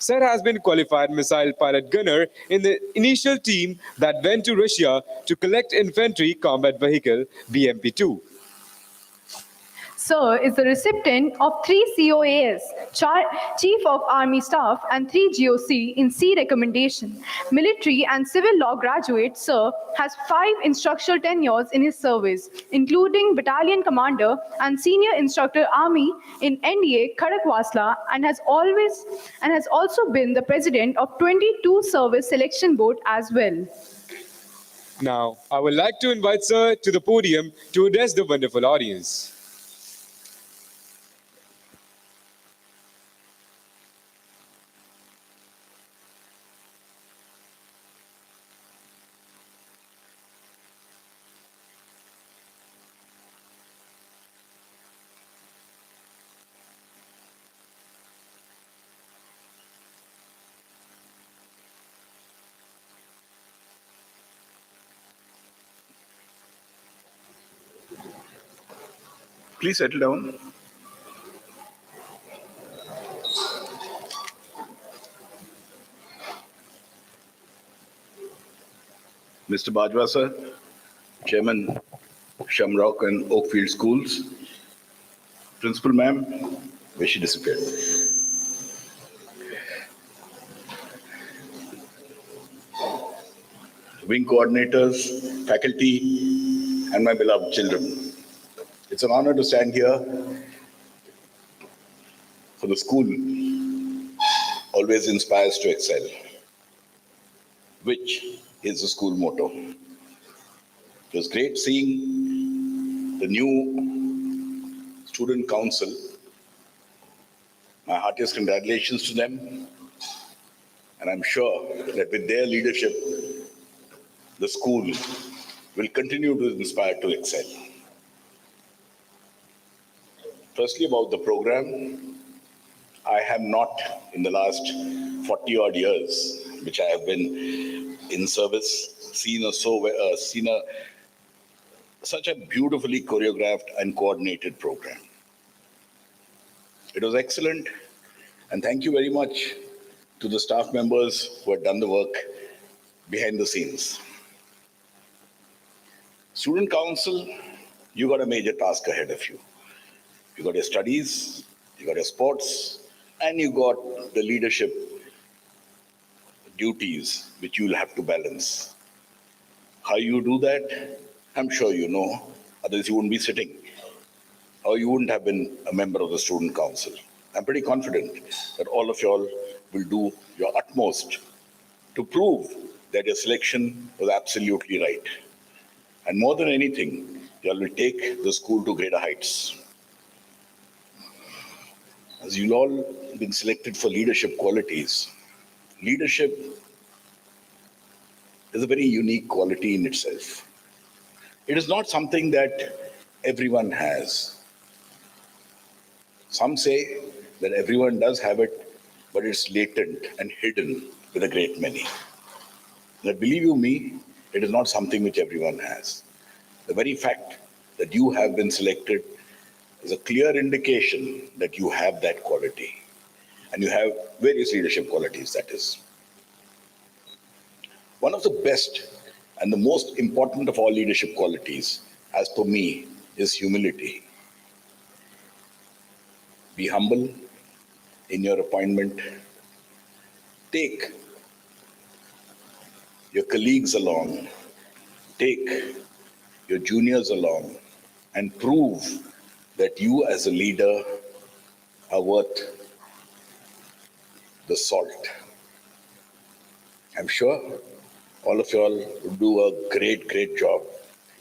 Sir has been qualified missile pilot gunner in the initial team that went to Russia to collect infantry combat vehicle BMP-2. Sir is the recipient of 3 COAS, Chief of Army Staff, and 3 GOC in C recommendation. Military and civil law graduate, Sir has 5 instructional tenures in his service, including battalion commander and senior instructor Army in NDA Khadakwasla, and has also been the president of 22 service selection board as well. Now, I would like to invite Sir to the podium to address the wonderful audience. Please settle down. Mr. Bajwa, sir, Chairman, Shemrock and Oakfield Schools, Principal ma'am, where she disappeared. Wing coordinators, faculty, and my beloved children. It's an honor to stand here for the school always inspires to excel, which is the school motto. It was great seeing the new student council. My heartiest congratulations to them. And I'm sure that with their leadership, the school will continue to inspire to excel. Firstly, about the program, I have not, in the last 40 odd years, which I have been in service, seen such a beautifully choreographed and coordinated program. It was excellent, and thank you very much to the staff members who had done the work behind the scenes. Student council, you got a major task ahead of you. You got your studies, you got your sports, and you got the leadership duties which you'll have to balance. How you do that, I'm sure you know, otherwise you wouldn't be sitting, or you wouldn't have been a member of the student council. I'm pretty confident that all of y'all will do your utmost to prove that your selection was absolutely right. And more than anything, y'all will take the school to greater heights. As you've all been selected for leadership qualities, leadership is a very unique quality in itself. It is not something that everyone has. Some say that everyone does have it, but it's latent and hidden with a great many. But believe you me, it is not something which everyone has. The very fact that you have been selected is a clear indication that you have that quality. And you have various leadership qualities, that is. One of the best and the most important of all leadership qualities, as per me, is humility. Be humble in your appointment. Take your colleagues along. Take your juniors along and prove that you as a leader are worth the salt. I'm sure all of y'all will do a great, great job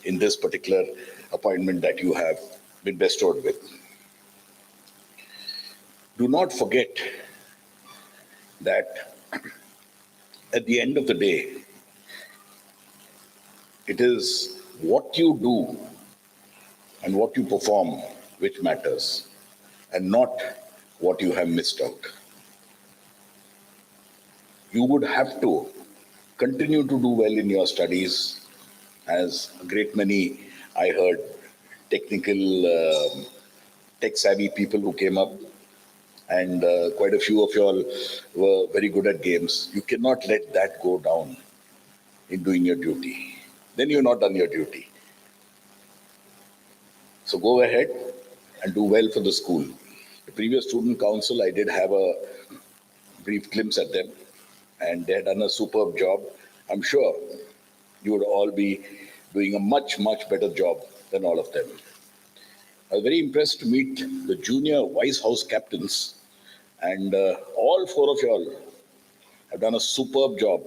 in this particular appointment that you have been bestowed with. Do not forget that at the end of the day, it is what you do and what you perform which matters, and not what you have missed out. You would have to continue to do well in your studies, as a great many, I heard, technical, tech-savvy people who came up, and quite a few of y'all were very good at games. You cannot let that go down in doing your duty. Then you've not done your duty. So go ahead and do well for the school. The previous student council, I did have a brief glimpse at them, and they had done a superb job. I'm sure you would all be doing a much, much better job than all of them. I was very impressed to meet the junior vice house captains, and all four of you all have done a superb job.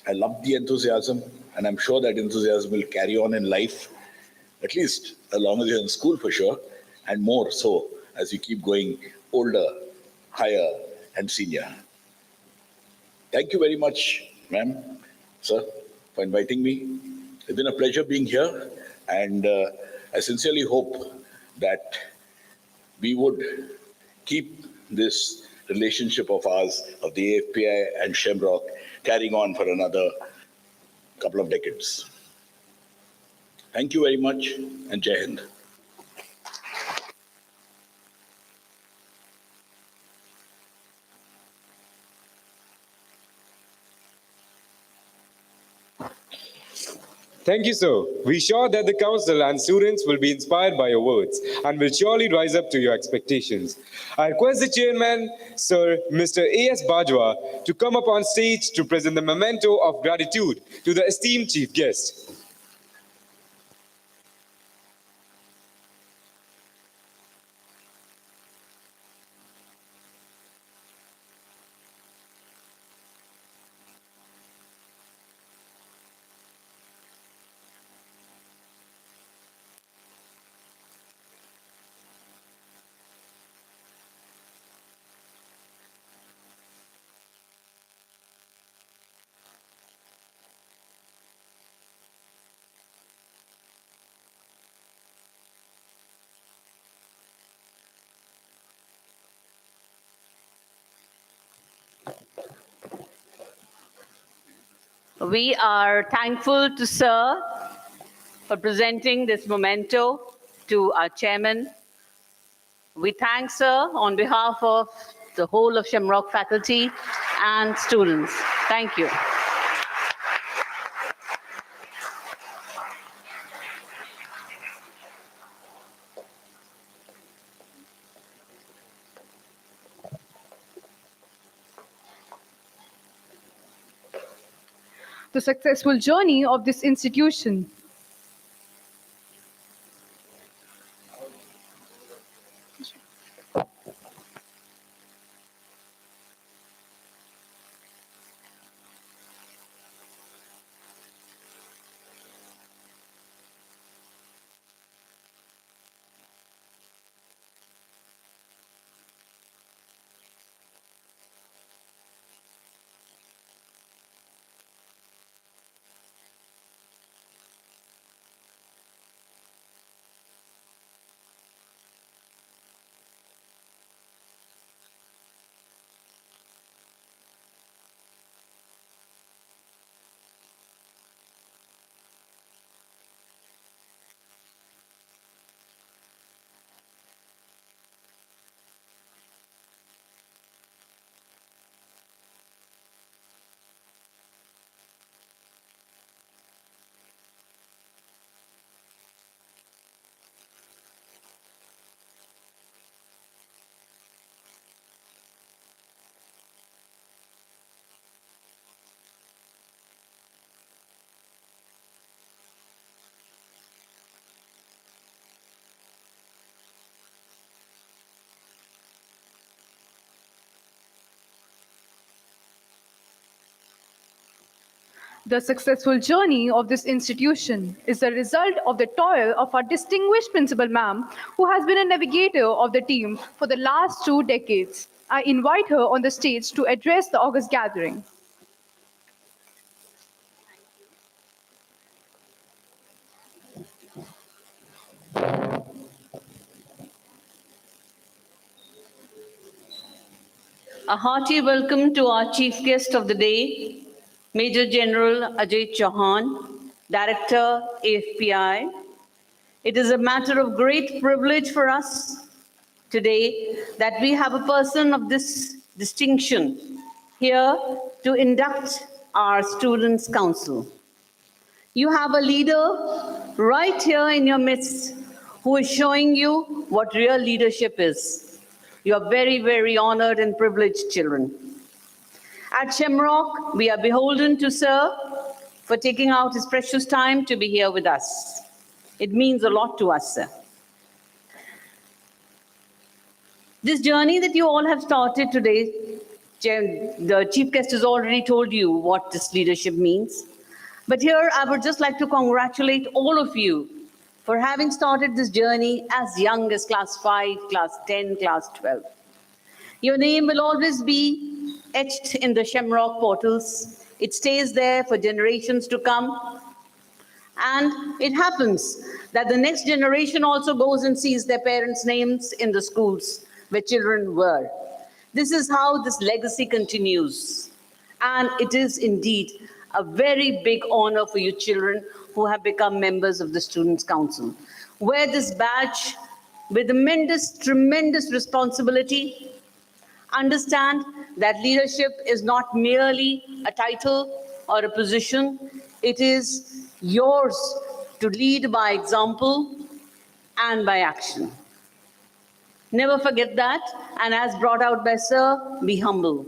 I love the enthusiasm, and I'm sure that enthusiasm will carry on in life, at least as long as you're in school for sure, and more so as you keep going older, higher, and senior. Thank you very much, ma'am, sir, for inviting me. It's been a pleasure being here, and I sincerely hope that we would keep this relationship of ours, of the AFPI and Shemrock, carrying on for another couple of decades. Thank you very much, and Jai Hind. Thank you, sir. We're sure that the council and students will be inspired by your words and will surely rise up to your expectations. I request the chairman, Sir Mr. A.S. Bajwa, to come up on stage to present the memento of gratitude to the esteemed chief guest. We are thankful to Sir for presenting this memento to our chairman. We thank Sir on behalf of the whole of Shemrock faculty and students. Thank you. The successful journey of this institution. The successful journey of this institution is the result of the toil of our distinguished principal ma'am, who has been a navigator of the team for the last 2 decades. I invite her on the stage to address the August gathering. A hearty welcome to our chief guest of the day, Major General Ajay Chauhan, Director, AFPI. It is a matter of great privilege for us today that we have a person of this distinction here to induct our Students' Council. You have a leader right here in your midst who is showing you what real leadership is. You are very, very honored and privileged children. At Shemrock, we are beholden to Sir for taking out his precious time to be here with us. It means a lot to us, sir. This journey that you all have started today, the chief guest has already told you what this leadership means. But here, I would just like to congratulate all of you for having started this journey as young as class 5, class 10, class 12. Your name will always be etched in the Shemrock portals. It stays there for generations to come. And it happens that the next generation also goes and sees their parents' names in the schools where children were. This is how this legacy continues. And it is indeed a very big honor for you children who have become members of the Students' Council. Wear this badge with tremendous responsibility. Understand that leadership is not merely a title or a position. It is yours to lead by example and by action. Never forget that, and as brought out by Sir, be humble.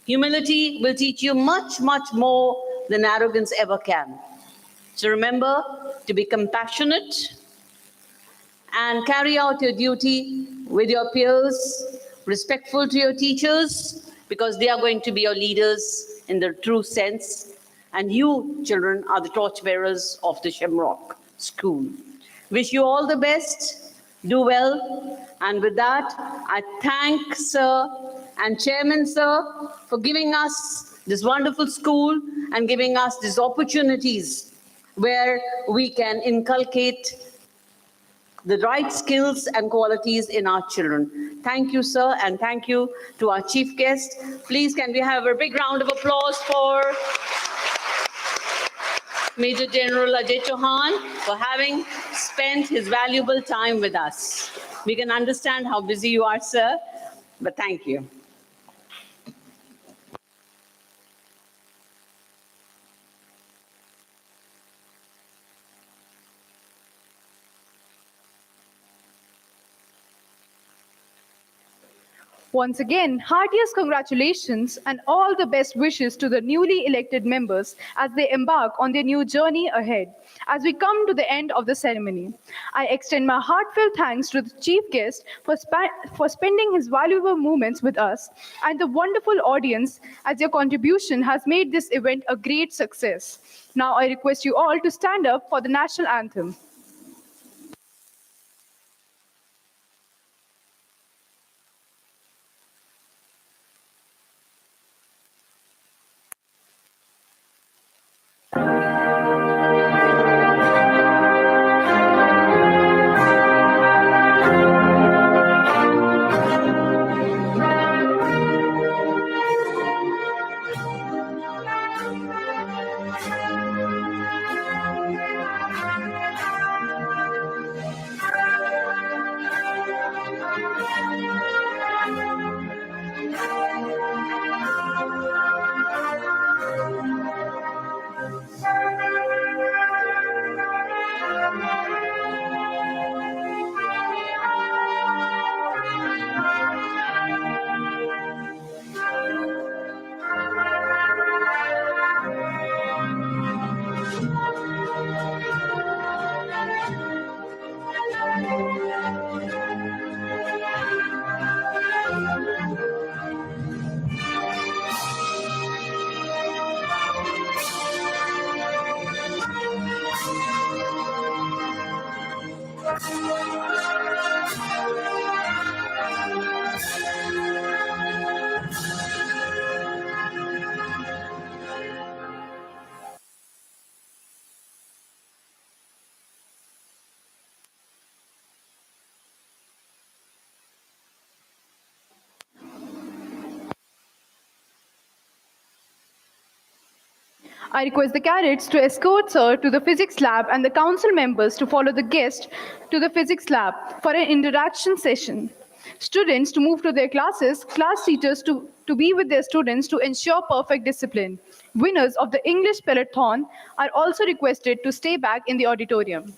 Humility will teach you much, much more than arrogance ever can. So remember to be compassionate and carry out your duty with your peers, respectful to your teachers, because they are going to be your leaders in the true sense. And you, children, are the torchbearers of the Shemrock School. Wish you all the best. Do well. And with that, I thank Sir and Chairman Sir for giving us this wonderful school and giving us these opportunities where we can inculcate the right skills and qualities in our children. Thank you, sir, and thank you to our chief guest. Please, can we have a big round of applause for Major General Ajay Chauhan for having spent his valuable time with us. We can understand how busy you are, sir, but thank you. Once again, heartiest congratulations and all the best wishes to the newly elected members as they embark on their new journey ahead. As we come to the end of the ceremony, I extend my heartfelt thanks to the chief guest for spending his valuable moments with us and the wonderful audience, as your contribution has made this event a great success. Now I request you all to stand up for the national anthem. I request the cadets to escort Sir to the physics lab and the council members to follow the guest to the physics lab for an interaction session. Students to move to their classes, class teachers to be with their students to ensure perfect discipline. Winners of the English Peloton are also requested to stay back in the auditorium.